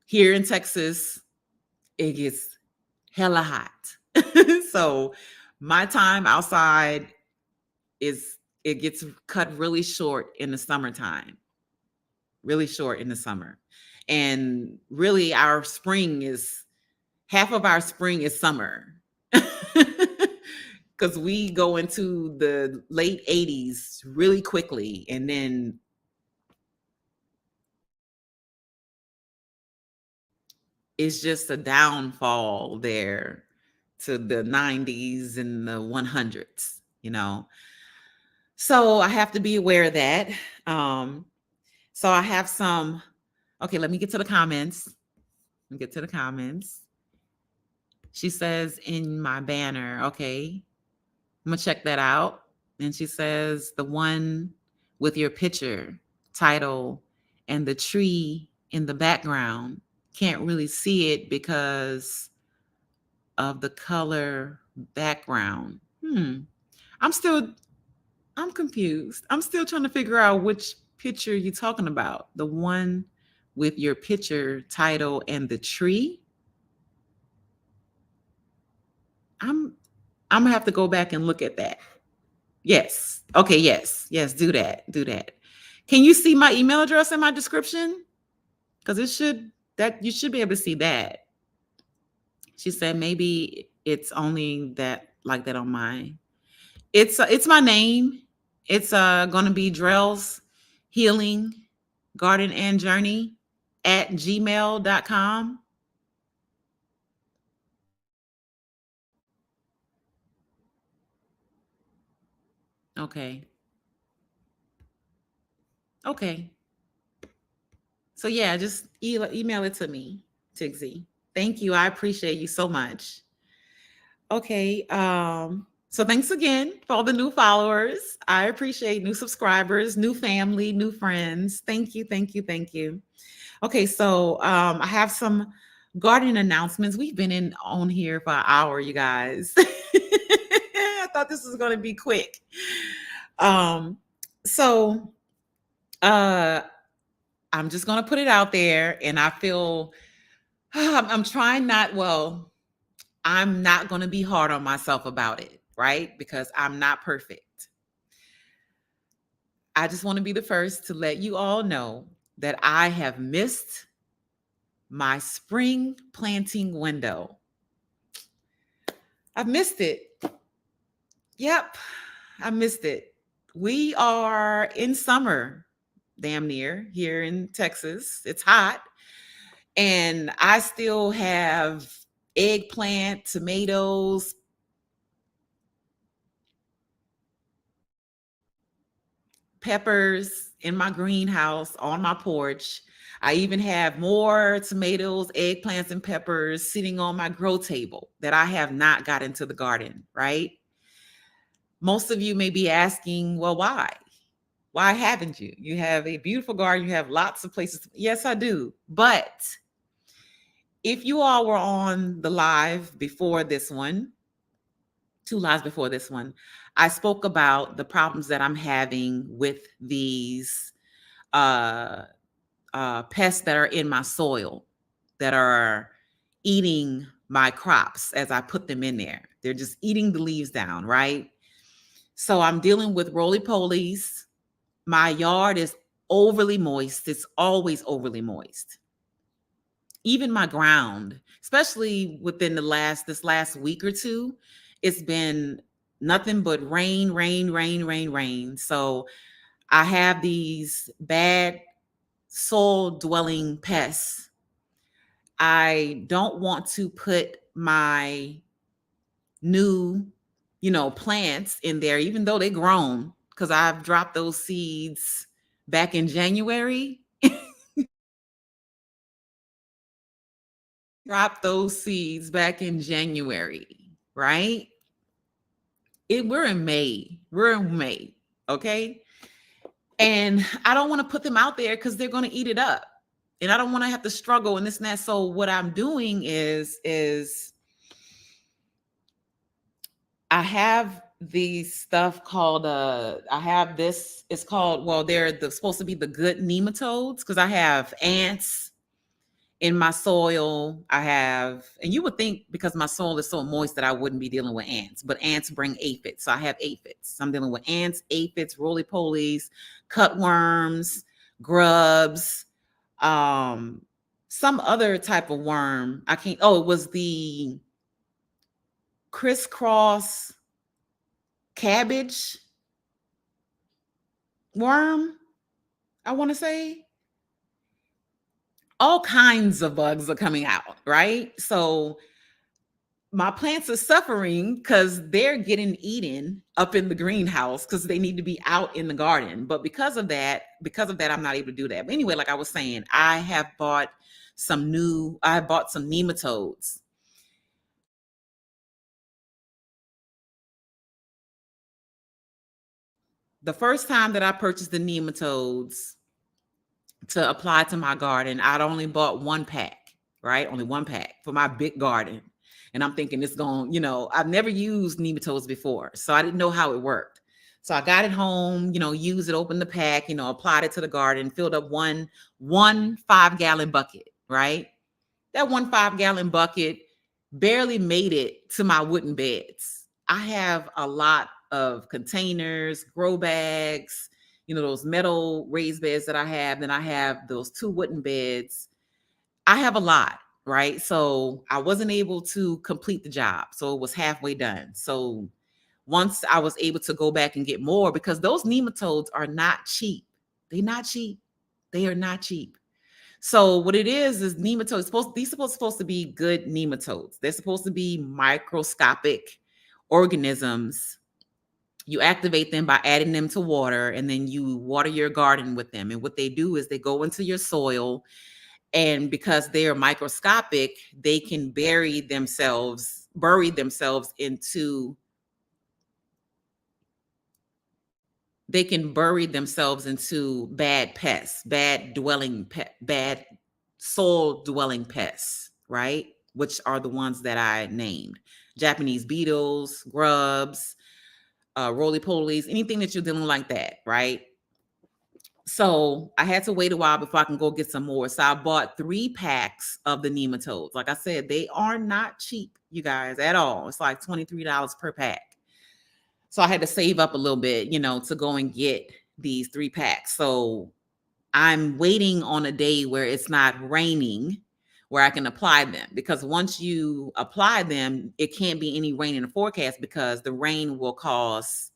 here in Texas, it gets hella hot. So my time outside it gets cut really short in the summertime, really short in the summer. And really our spring is half of our spring is summer. Because we go into the late 80s really quickly. And then it's just a downfall there to the 90s and the 100s. So I have to be aware of that. So I have some, okay, let me get to the comments. Let me get to the comments. She says in my banner, okay, I'm gonna check that out. And she says the one with your picture, title, and the tree in the background. Can't really see it because of the color background. I'm still, I'm confused. I'm still trying to figure out which picture you're talking about. The one with your picture, title, and the tree. I'm I'm gonna have to go back and look at that. Yes. Okay, yes. Yes, do that. Do that. Can you see my email address in my description? Because you should be able to see that. She said maybe it's only that like that on my it's my name. It's gonna be Drell's Healing Garden and Journey at gmail.com. Okay. Okay. So yeah, just email it to me, Tigsy. Thank you. I appreciate you so much. Okay. So thanks again for all the new followers. I appreciate new subscribers, new family, new friends. Thank you, thank you, thank you. Okay, so I have some garden announcements. We've been in on here for an hour, you guys. I thought this was going to be quick. Um, so I'm just going to put it out there, and I feel I'm trying not. Well, I'm not going to be hard on myself about it, right? Because I'm not perfect. I just want to be the first to let you all know that I have missed my spring planting window. I've missed it. Yep, I missed it. We are in summer, damn near, here in Texas. It's hot. And I still have eggplant, tomatoes, peppers in my greenhouse on my porch. I even have more tomatoes, eggplants, and peppers sitting on my grow table that I have not got into the garden, right? Most of you may be asking, well, why? Why haven't you? You have a beautiful garden, you have lots of places. Yes, I do. But if you all were on the live before this one, 2 lives before this one, I spoke about the problems that I'm having with these uh, pests that are in my soil that are eating my crops as I put them in there. They're just eating the leaves down, right? So I'm dealing with roly-polies. My yard is overly moist. It's always overly moist. Even my ground, especially within this last week or two, it's been nothing but rain, rain, rain, rain, rain. So I have these bad soil dwelling pests. I don't want to put my new, plants in there, even though they grown, because I've dropped those seeds back in January. Dropped those seeds back in January, right? We're in May. We're in May, okay? And I don't want to put them out there because they're going to eat it up. And I don't want to have to struggle and this and that. So what I'm doing is I have these stuff called I have this, it's called, well, supposed to be the good nematodes, because I have ants in my soil. I have, and you would think because my soil is so moist that I wouldn't be dealing with ants, but ants bring aphids. So I have aphids. I'm dealing with ants, aphids, roly-polies, cutworms, grubs, some other type of worm. It was the crisscross cabbage worm, I want to say. All kinds of bugs are coming out, right? So my plants are suffering because they're getting eaten up in the greenhouse because they need to be out in the garden. But because of that, I'm not able to do that. But anyway, like I was saying, I have bought some nematodes. The first time that I purchased the nematodes to apply to my garden, I'd only bought one pack, right? Only one pack for my big garden. And I'm thinking it's going, I've never used nematodes before, so I didn't know how it worked. So I got it home, used it, opened the pack, applied it to the garden, filled up one 5-gallon bucket, right? That 1 5-gallon bucket barely made it to my wooden beds. I have a lot of containers, grow bags, those metal raised beds that I have. Then I have those 2 wooden beds. I have a lot, right? So I wasn't able to complete the job. So it was halfway done. So once I was able to go back and get more, because those nematodes are not cheap. They're not cheap. They are not cheap. So what it is nematodes. These are supposed to be good nematodes. They're supposed to be microscopic organisms. You activate them by adding them to water, and then you water your garden with them. And what they do is they go into your soil, and because they are microscopic, they can bury themselves into bad pests, bad soil dwelling pests, right? Which are the ones that I named: Japanese beetles, grubs, roly-polies, anything that you're dealing like that, right? So I had to wait a while before I can go get some more. So I bought 3 packs of the nematodes. Like I said, they are not cheap, you guys, at all. It's like $23 per pack. So I had to save up a little bit, to go and get these 3 packs. So I'm waiting on a day where it's not raining, where I can apply them, because once you apply them, it can't be any rain in the forecast because the rain will cause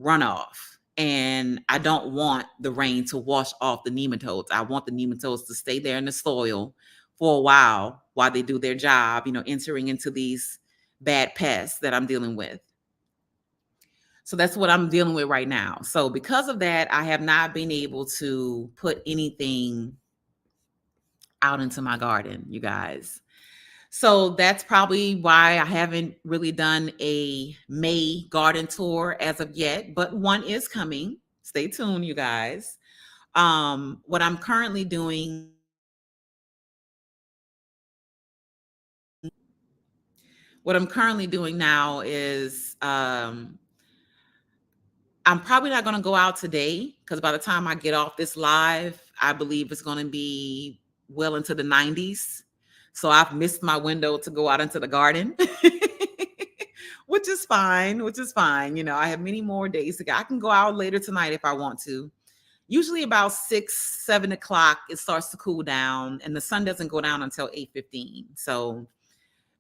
runoff. And I don't want the rain to wash off the nematodes. I want the nematodes to stay there in the soil for a while they do their job, entering into these bad pests that I'm dealing with. So that's what I'm dealing with right now. So because of that, I have not been able to put anything out into my garden, you guys. So that's probably why I haven't really done a May garden tour as of yet, but one is coming. Stay tuned, you guys. What I'm currently doing what I'm currently doing now is I'm probably not going to go out today because by the time I get off this live, I believe it's going to be well into the 90s. So I've missed my window to go out into the garden, which is fine, which is fine. You know, I have many more days to go. I can go out later tonight if I want to. Usually about 6, 7 o'clock, it starts to cool down and the sun doesn't go down until 8:15. So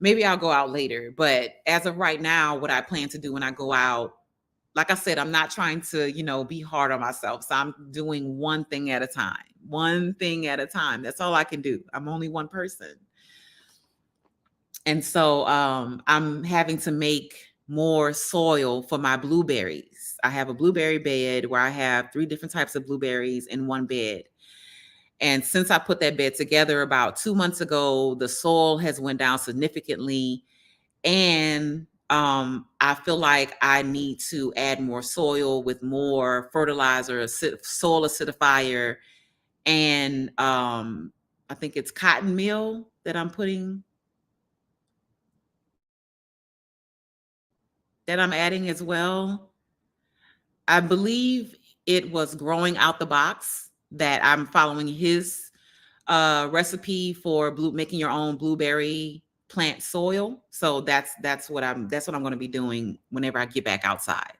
maybe I'll go out later. But as of right now, what I plan to do when I go out, like I said, I'm not trying to, be hard on myself. So I'm doing one thing at a time, one thing at a time. That's all I can do. I'm only one person. And so I'm having to make more soil for my blueberries. I have a blueberry bed where I have 3 different types of blueberries in one bed. And since I put that bed together about 2 months ago, the soil has went down significantly. And I feel like I need to add more soil with more fertilizer, soil acidifier, and I think it's cotton meal that I'm adding as well. I believe it was growing out the box that I'm following his recipe for making your own blueberry plant soil. So that's what I'm going to be doing whenever I get back outside.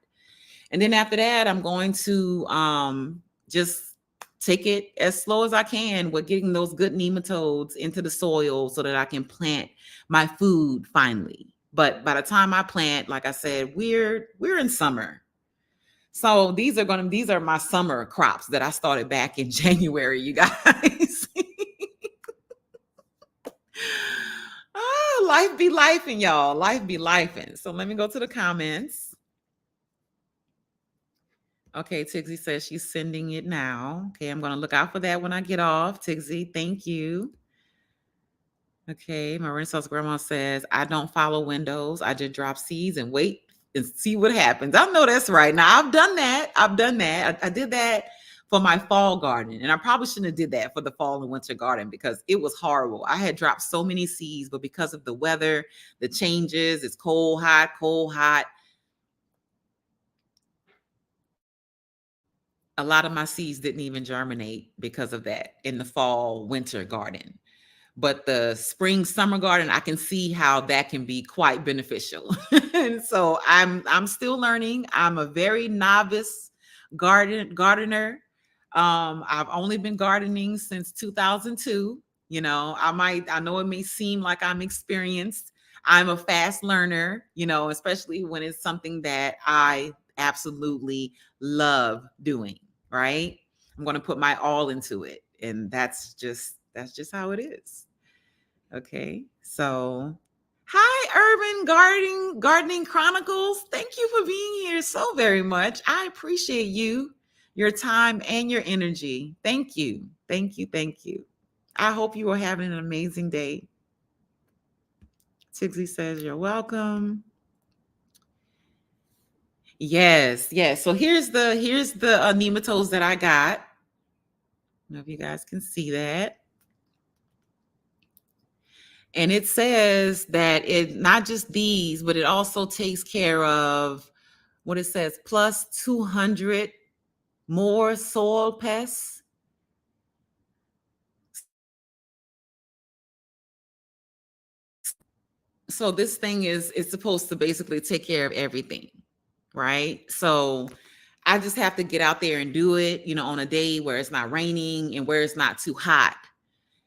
And then after that, I'm going to just take it as slow as I can with getting those good nematodes into the soil so that I can plant my food finally. But by the time I plant, like I said, we're in summer. So these are my summer crops that I started back in January, you guys. Life be lifing, y'all. Life be lifing. So let me go to the comments. Okay, Tigsy says she's sending it now. Okay, I'm going to look out for that when I get off. Tigsy, thank you. Okay, my Renaissance grandma says, I don't follow windows. I just drop seeds and wait and see what happens. I know that's right. Now, I've done that. I did that for my fall garden. And I probably shouldn't have did that for the fall and winter garden because it was horrible. I had dropped so many seeds, but because of the weather, the changes, it's cold, hot. A lot of my seeds didn't even germinate because of that in the fall winter garden. But the spring summer garden, I can see how that can be quite beneficial. And so I'm still learning. I'm a very novice gardener. I've only been gardening since 2002. I know it may seem like I'm experienced. I'm a fast learner, especially when it's something that I absolutely love doing, right? I'm going to put my all into it. And that's just how it is. Okay. So, hi Urban Gardening Chronicles. Thank you for being here so very much. I appreciate you, your time and your energy. Thank you. Thank you. Thank you. I hope you are having an amazing day. Tigsy says you're welcome. Yes, yes. So here's the nematodes that I got. I don't know if you guys can see that. And it says that it not just these, but it also takes care of what it says plus 200 more soil pests. So this thing is supposed to basically take care of everything, right? So I just have to get out there and do it, on a day where it's not raining and where it's not too hot.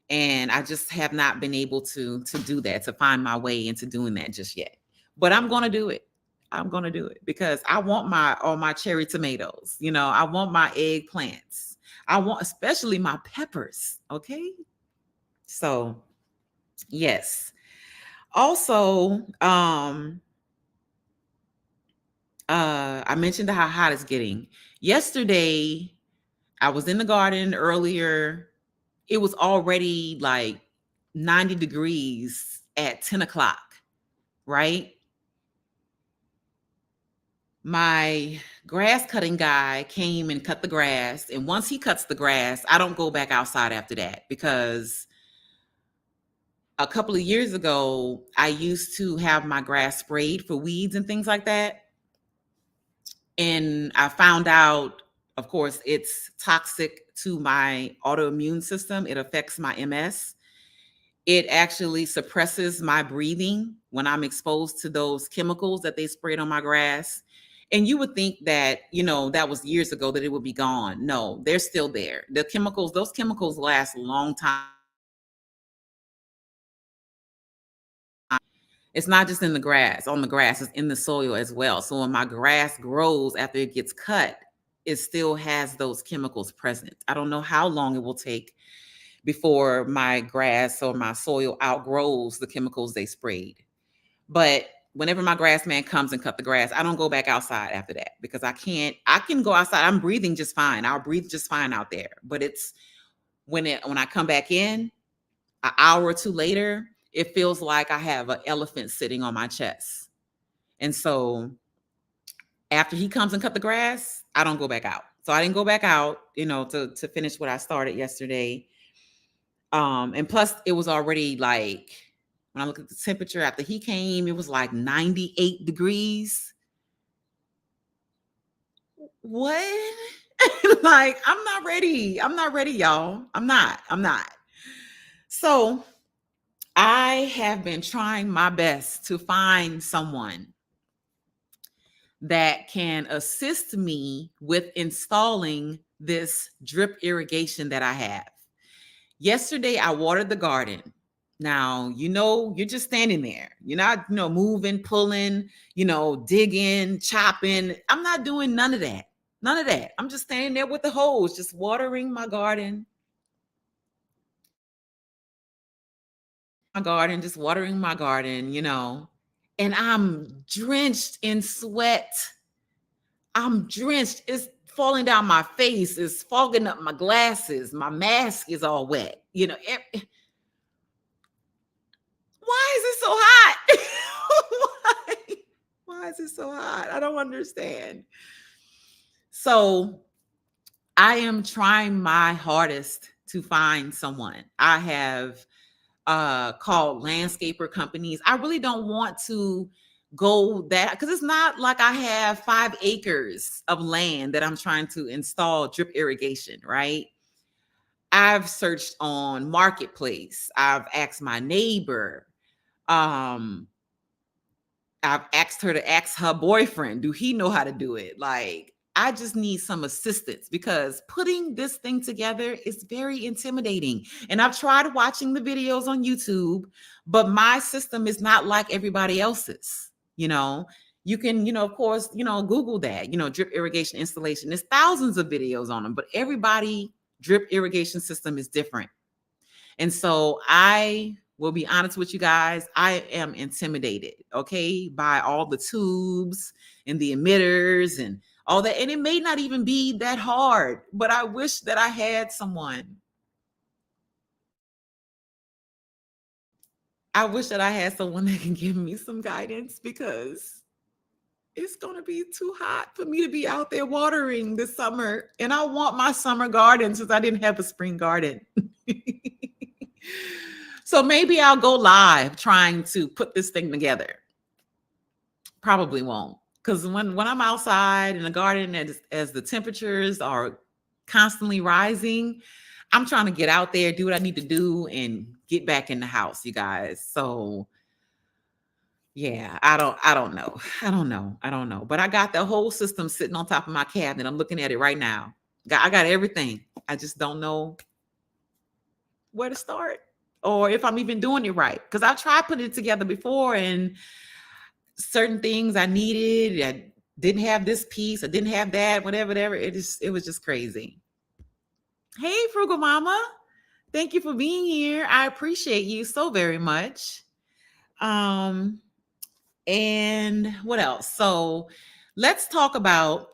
And I just have not been able to do that, to find my way into doing that just yet. But I'm going to do it. I'm going to do it because I want all my cherry tomatoes. I want my eggplants. I want especially my peppers. Okay. So, yes. Also, I mentioned how hot it's getting. Yesterday, I was in the garden earlier it was already like 90 degrees at 10 o'clock, right? My grass cutting guy came and cut the grass. And once he cuts the grass, I don't go back outside after that, because a couple of years ago, I used to have my grass sprayed for weeds and things like that. And I found out, of course, it's toxic to my autoimmune system. It affects my MS. It actually suppresses my breathing when I'm exposed to those chemicals that they sprayed on my grass. And you would think that, that was years ago, that it would be gone. No, they're still there. The chemicals, those chemicals last a long time. It's not just in the grass, on the grass, it's in the soil as well. So when my grass grows after it gets cut, it still has those chemicals present. I don't know how long it will take before my grass or my soil outgrows the chemicals they sprayed. But whenever my grass man comes and cut the grass, I don't go back outside after that, because I can go outside. I'm breathing just fine. I'll breathe just fine out there. But it's when I come back in an hour or two later, it feels like I have an elephant sitting on my chest. And so after he comes and cut the grass, I don't go back out. So I didn't go back out, to finish what I started yesterday. And plus it was already like, when I look at the temperature after he came, it was like 98 degrees. What? Like, I'm not ready. I'm not ready, y'all. I'm not. So I have been trying my best to find someone that can assist me with installing this drip irrigation that I have. Yesterday, I watered the garden. Now, you're just standing there. You're not, moving, pulling, digging, chopping. I'm not doing none of that. None of that. I'm just standing there with the hose, just watering my garden. Just watering my garden, and I'm drenched in sweat. I'm drenched. It's falling down my face. It's fogging up my glasses. My mask is all wet. Why is it so hot? Why? Why is it so hot? I don't understand. So I am trying my hardest to find someone. I have called landscaper companies. I really don't want to go that, because it's not like I have 5 acres of land that I'm trying to install drip irrigation, right? I've searched on Marketplace. I've asked my neighbor. Um, I've asked her to ask her boyfriend, do he know how to do it? Like, I just need some assistance, because putting this thing together is very intimidating. And I've tried watching the videos on YouTube, but my system is not like everybody else's. You can, of course, Google that, drip irrigation installation. There's thousands of videos on them, but everybody drip irrigation system is different. And so I will be honest with you guys, I am intimidated, okay, by all the tubes and the emitters and all that. And it may not even be that hard, but I wish that I had someone. I wish that I had someone that can give me some guidance, because it's going to be too hot for me to be out there watering this summer. And I want my summer garden, since I didn't have a spring garden. So maybe I'll go live trying to put this thing together. Probably won't, because when I'm outside in the garden, as the temperatures are constantly rising, I'm trying to get out there, do what I need to do, and get back in the house, you guys. So yeah, I don't know. But I got the whole system sitting on top of my cabinet. I'm looking at it right now. I got everything. I just don't know where to start, or if I'm even doing it right. Because I've tried putting it together before, and certain things I needed, I didn't have this piece, I didn't have that, whatever. It was just crazy. Hey, Frugal Mama. Thank you for being here. I appreciate you so very much. And what else? So let's talk about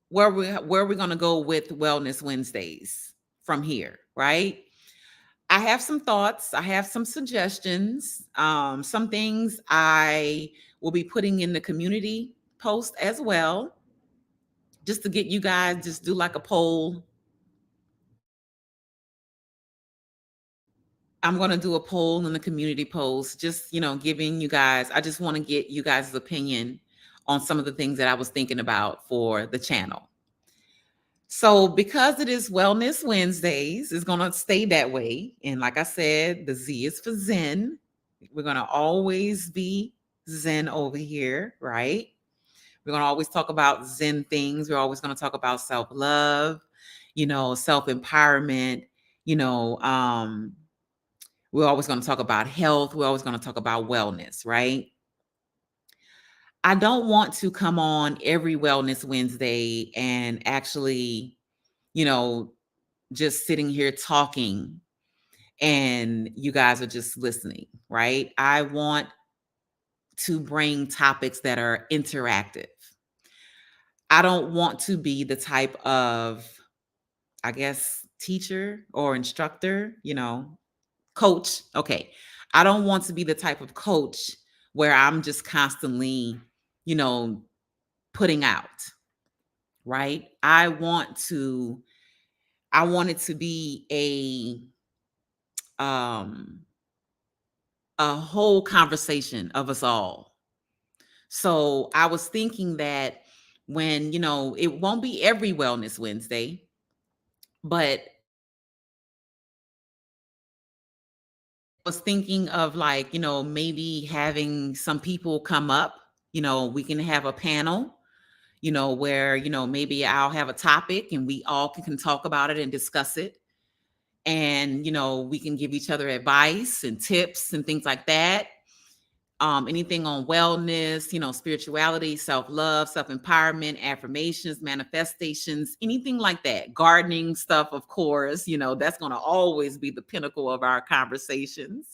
where we're going to go with Wellness Wednesdays from here, right? I have some thoughts. I have some suggestions. Some things I will be putting in the community post as well, just to get you guys just do like a poll. I'm going to do a poll in the community post, just, giving you guys, I just want to get you guys' opinion on some of the things that I was thinking about for the channel. So because it is Wellness Wednesdays, it's going to stay that way. And like I said, the Z is for Zen. We're going to always be Zen over here, right? We're going to always talk about Zen things. We're always going to talk about self-love, self-empowerment, you know, we're always going to talk about health. We're always going to talk about wellness, right? I don't want to come on every Wellness Wednesday and actually, just sitting here talking and you guys are just listening, right? I want to bring topics that are interactive. I don't want to be the type of, I guess, teacher or instructor, coach. Okay. I don't want to be the type of coach where I'm just constantly, you know, putting out, right? I want it to be a whole conversation of us all. So I was thinking that when, it won't be every Wellness Wednesday, but was thinking of like, maybe having some people come up, we can have a panel, where, maybe I'll have a topic and we all can talk about it and discuss it. And, we can give each other advice and tips and things like that. Anything on wellness, spirituality, self-love, self-empowerment, affirmations, manifestations, anything like that. Gardening stuff, of course, that's going to always be the pinnacle of our conversations,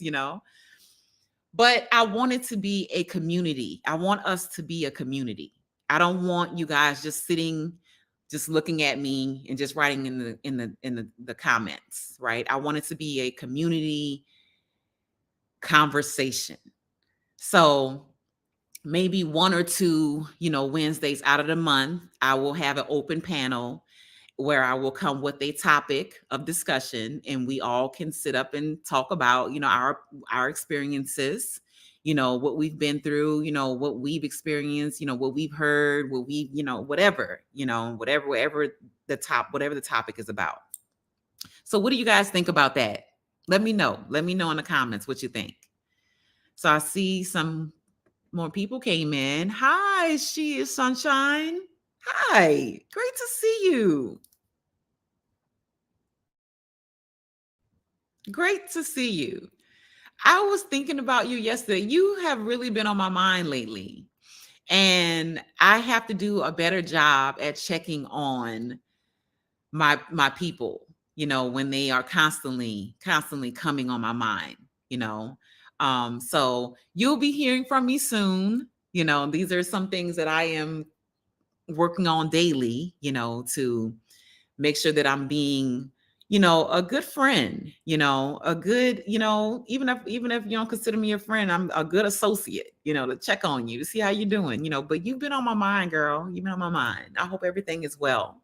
But I want it to be a community. I want us to be a community. I don't want you guys just sitting, just looking at me and just writing in the comments, right? I want it to be a community conversation. So maybe one or two, Wednesdays out of the month, I will have an open panel where I will come with a topic of discussion and we all can sit up and talk about, our experiences, what we've been through, what we've experienced, what we've heard, what we, whatever, whatever the topic is about. So what do you guys think about that? Let me know. Let me know in the comments what you think. So I see some more people came in. Hi, she is Sunshine. Hi, great to see you. Great to see you. I was thinking about you yesterday. You have really been on my mind lately. And I have to do a better job at checking on my people, when they are constantly coming on my mind, so you'll be hearing from me soon. These are some things that I am working on daily, to make sure that I'm being, a good friend, a good, even if you don't consider me a friend, I'm a good associate, to check on you, to see how you're doing, but you've been on my mind, girl. You've been on my mind. I hope everything is well.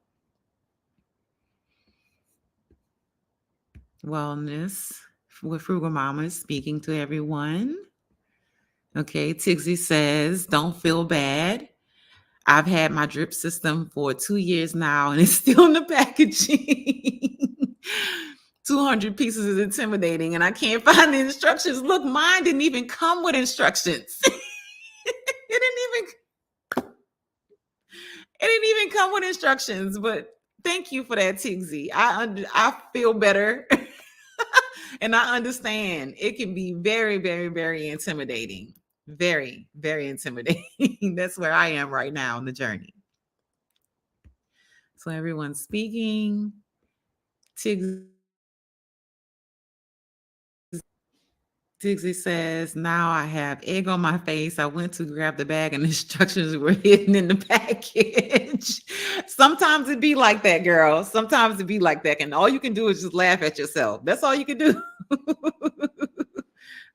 Wellness with Frugal Mama is speaking to everyone. Okay, Tixie says, don't feel bad. I've had my drip system for 2 years now and it's still in the packaging. 200 pieces is intimidating and I can't find the instructions. Look, mine didn't even come with instructions. It didn't even come with instructions, but thank you for that, Tixie. I feel better. And I understand it can be very, very, very intimidating. Very, very intimidating. That's where I am right now in the journey. So everyone's speaking. Tig Dixie says, now I have egg on my face. I went to grab the bag and instructions were hidden in the package. Sometimes it be like that, girl. Sometimes it be like that. And all you can do is just laugh at yourself. That's all you can do.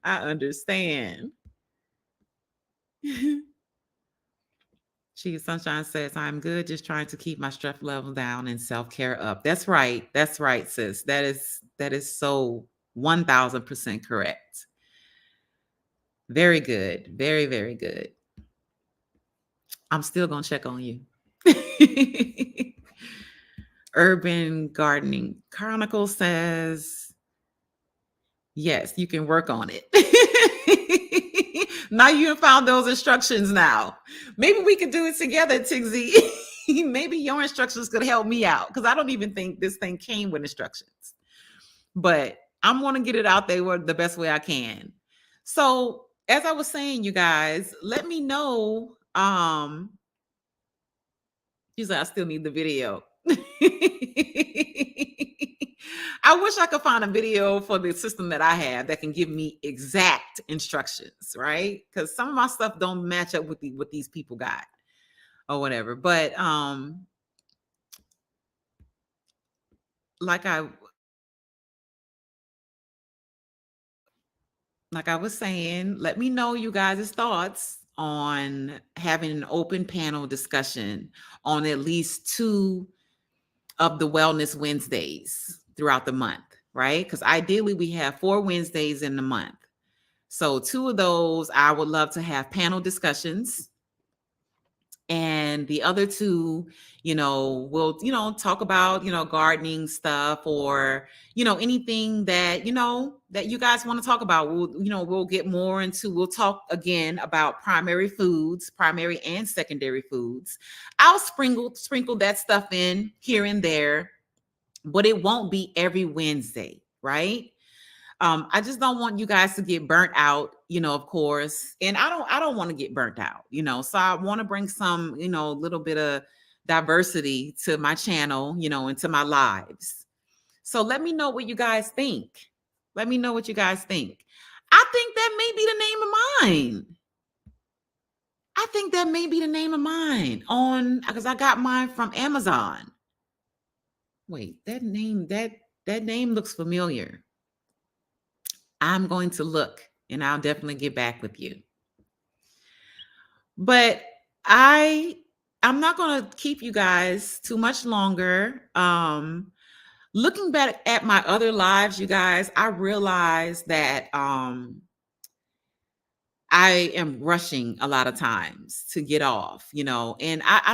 I understand. She Sunshine says, I'm good, just trying to keep my stress level down and self-care up. That's right. That's right, sis. That is so 1000% correct. Very good. Very, very good. I'm still gonna check on you. Urban Gardening Chronicle says, yes, you can work on it. Now you have found those instructions now. Maybe we could do it together, Tigsy. Maybe your instructions could help me out because I don't even think this thing came with instructions. But I'm going to get it out there the best way I can. So, as I was saying, you guys, let me know. She's like, I still need the video. I wish I could find a video for the system that I have that can give me exact instructions, right? Because some of my stuff don't match up with what these people got or whatever. But like I was saying, let me know you guys' thoughts on having an open panel discussion on at least 2 of the Wellness Wednesdays throughout the month, right? Because ideally we have 4 Wednesdays in the month. So 2 of those, I would love to have panel discussions. And the other 2, we'll, talk about, gardening stuff or, anything that, that you guys want to talk about. We'll get more into, we'll talk again about primary foods, primary and secondary foods. I'll sprinkle that stuff in here and there, but it won't be every Wednesday, right? I just don't want you guys to get burnt out, of course. And I don't want to get burnt out, so I want to bring some, little bit of diversity to my channel, and to my lives. So let me know what you guys think. Let me know what you guys think. I think that may be the name of mine. I think that may be the name of mine because I got mine from Amazon. Wait, that name looks familiar. I'm going to look and I'll definitely get back with you. But I'm not going to keep you guys too much longer. Looking back at my other lives, you guys, I realized that I am rushing a lot of times to get off, and I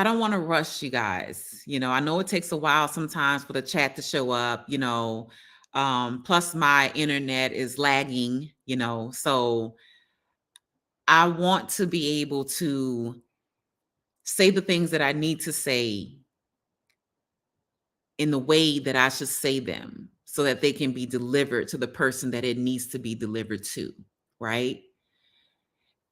don't want to rush you guys. I know it takes a while sometimes for the chat to show up, plus my internet is lagging, so I want to be able to say the things that I need to say in the way that I should say them so that they can be delivered to the person that it needs to be delivered to, right?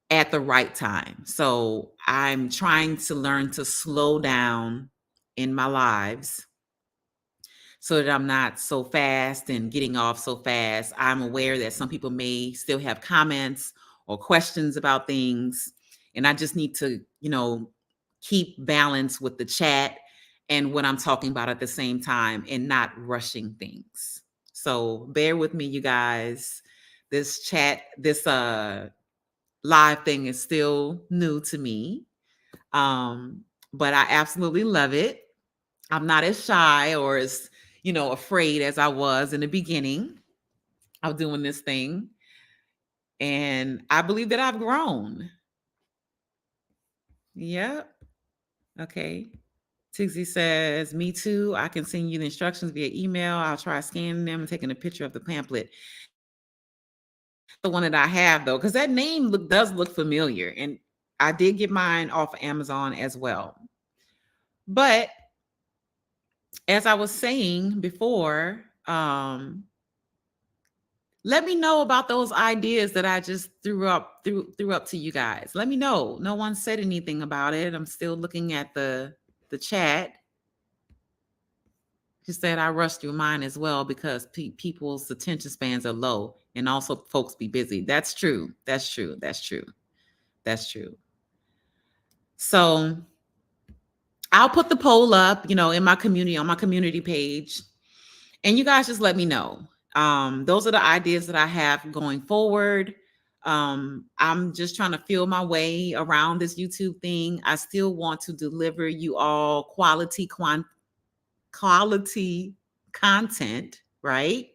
At the right time. So I'm trying to learn to slow down in my lives so that I'm not so fast and getting off so fast. I'm aware that some people may still have comments or questions about things. And I just need to, keep balance with the chat and what I'm talking about at the same time and not rushing things. So bear with me, you guys. This live thing is still new to me. But I absolutely love it. I'm not as shy or as, afraid as I was in the beginning of doing this thing. And I believe that I've grown. Yep. Okay. Tigsy says, me too. I can send you the instructions via email. I'll try scanning them and taking a picture of the pamphlet. The one that I have, though, because that name does look familiar. And I did get mine off of Amazon as well. But as I was saying before, let me know about those ideas that I just threw up to you guys. Let me know. No one said anything about it. I'm still looking at the the chat. She said I rushed through mine as well because people's attention spans are low, and also folks be busy. That's true. That's true. That's true. That's true. So I'll put the poll up, in my community, on my community page, and you guys just let me know. Those are the ideas that I have going forward. I'm just trying to feel my way around this YouTube thing. I still want to deliver you all quality content, right?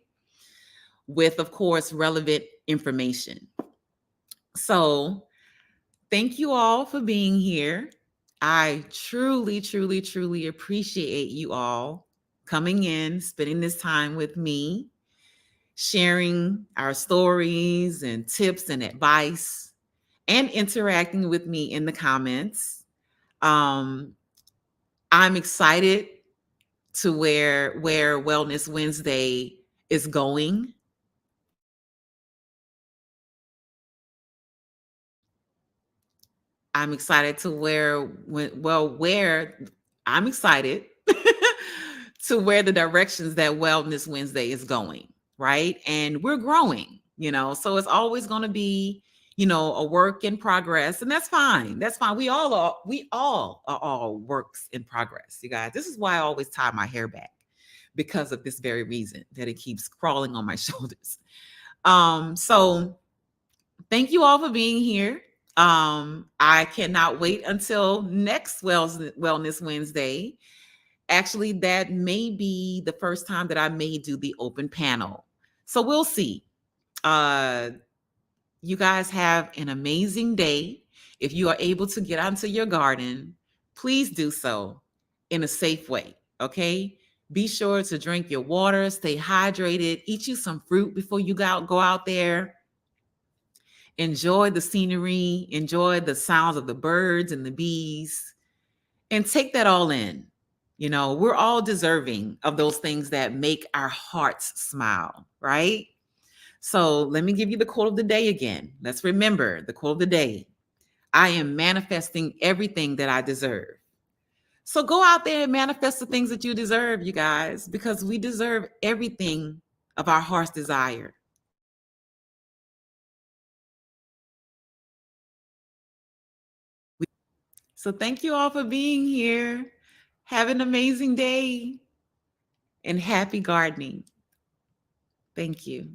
With, of course, relevant information. So thank you all for being here. I truly, truly, truly appreciate you all coming in, spending this time with me, sharing our stories and tips and advice, and interacting with me in the comments. I'm excited to where Wellness Wednesday is going. I'm excited to where I'm excited to where the directions that Wellness Wednesday is going, right? And we're growing, so it's always going to be, a work in progress, and that's fine. That's fine. We all are works in progress, you guys. This is why I always tie my hair back, because of this very reason, that it keeps crawling on my shoulders. So thank you all for being here. I cannot wait until next Wellness Wednesday. Actually, that may be the first time that I may do the open panel. So we'll see. Uh, you guys have an amazing day. If you are able to get out into your garden, please do so in a safe way. Okay. Be sure to drink your water, stay hydrated, eat you some fruit before you go out there. Enjoy the scenery, enjoy the sounds of the birds and the bees, and take that all in. We're all deserving of those things that make our hearts smile, right? So let me give you the quote of the day again. Let's remember the quote of the day. I am manifesting everything that I deserve. So go out there and manifest the things that you deserve, you guys, because we deserve everything of our heart's desire. So thank you all for being here. Have an amazing day and happy gardening. Thank you.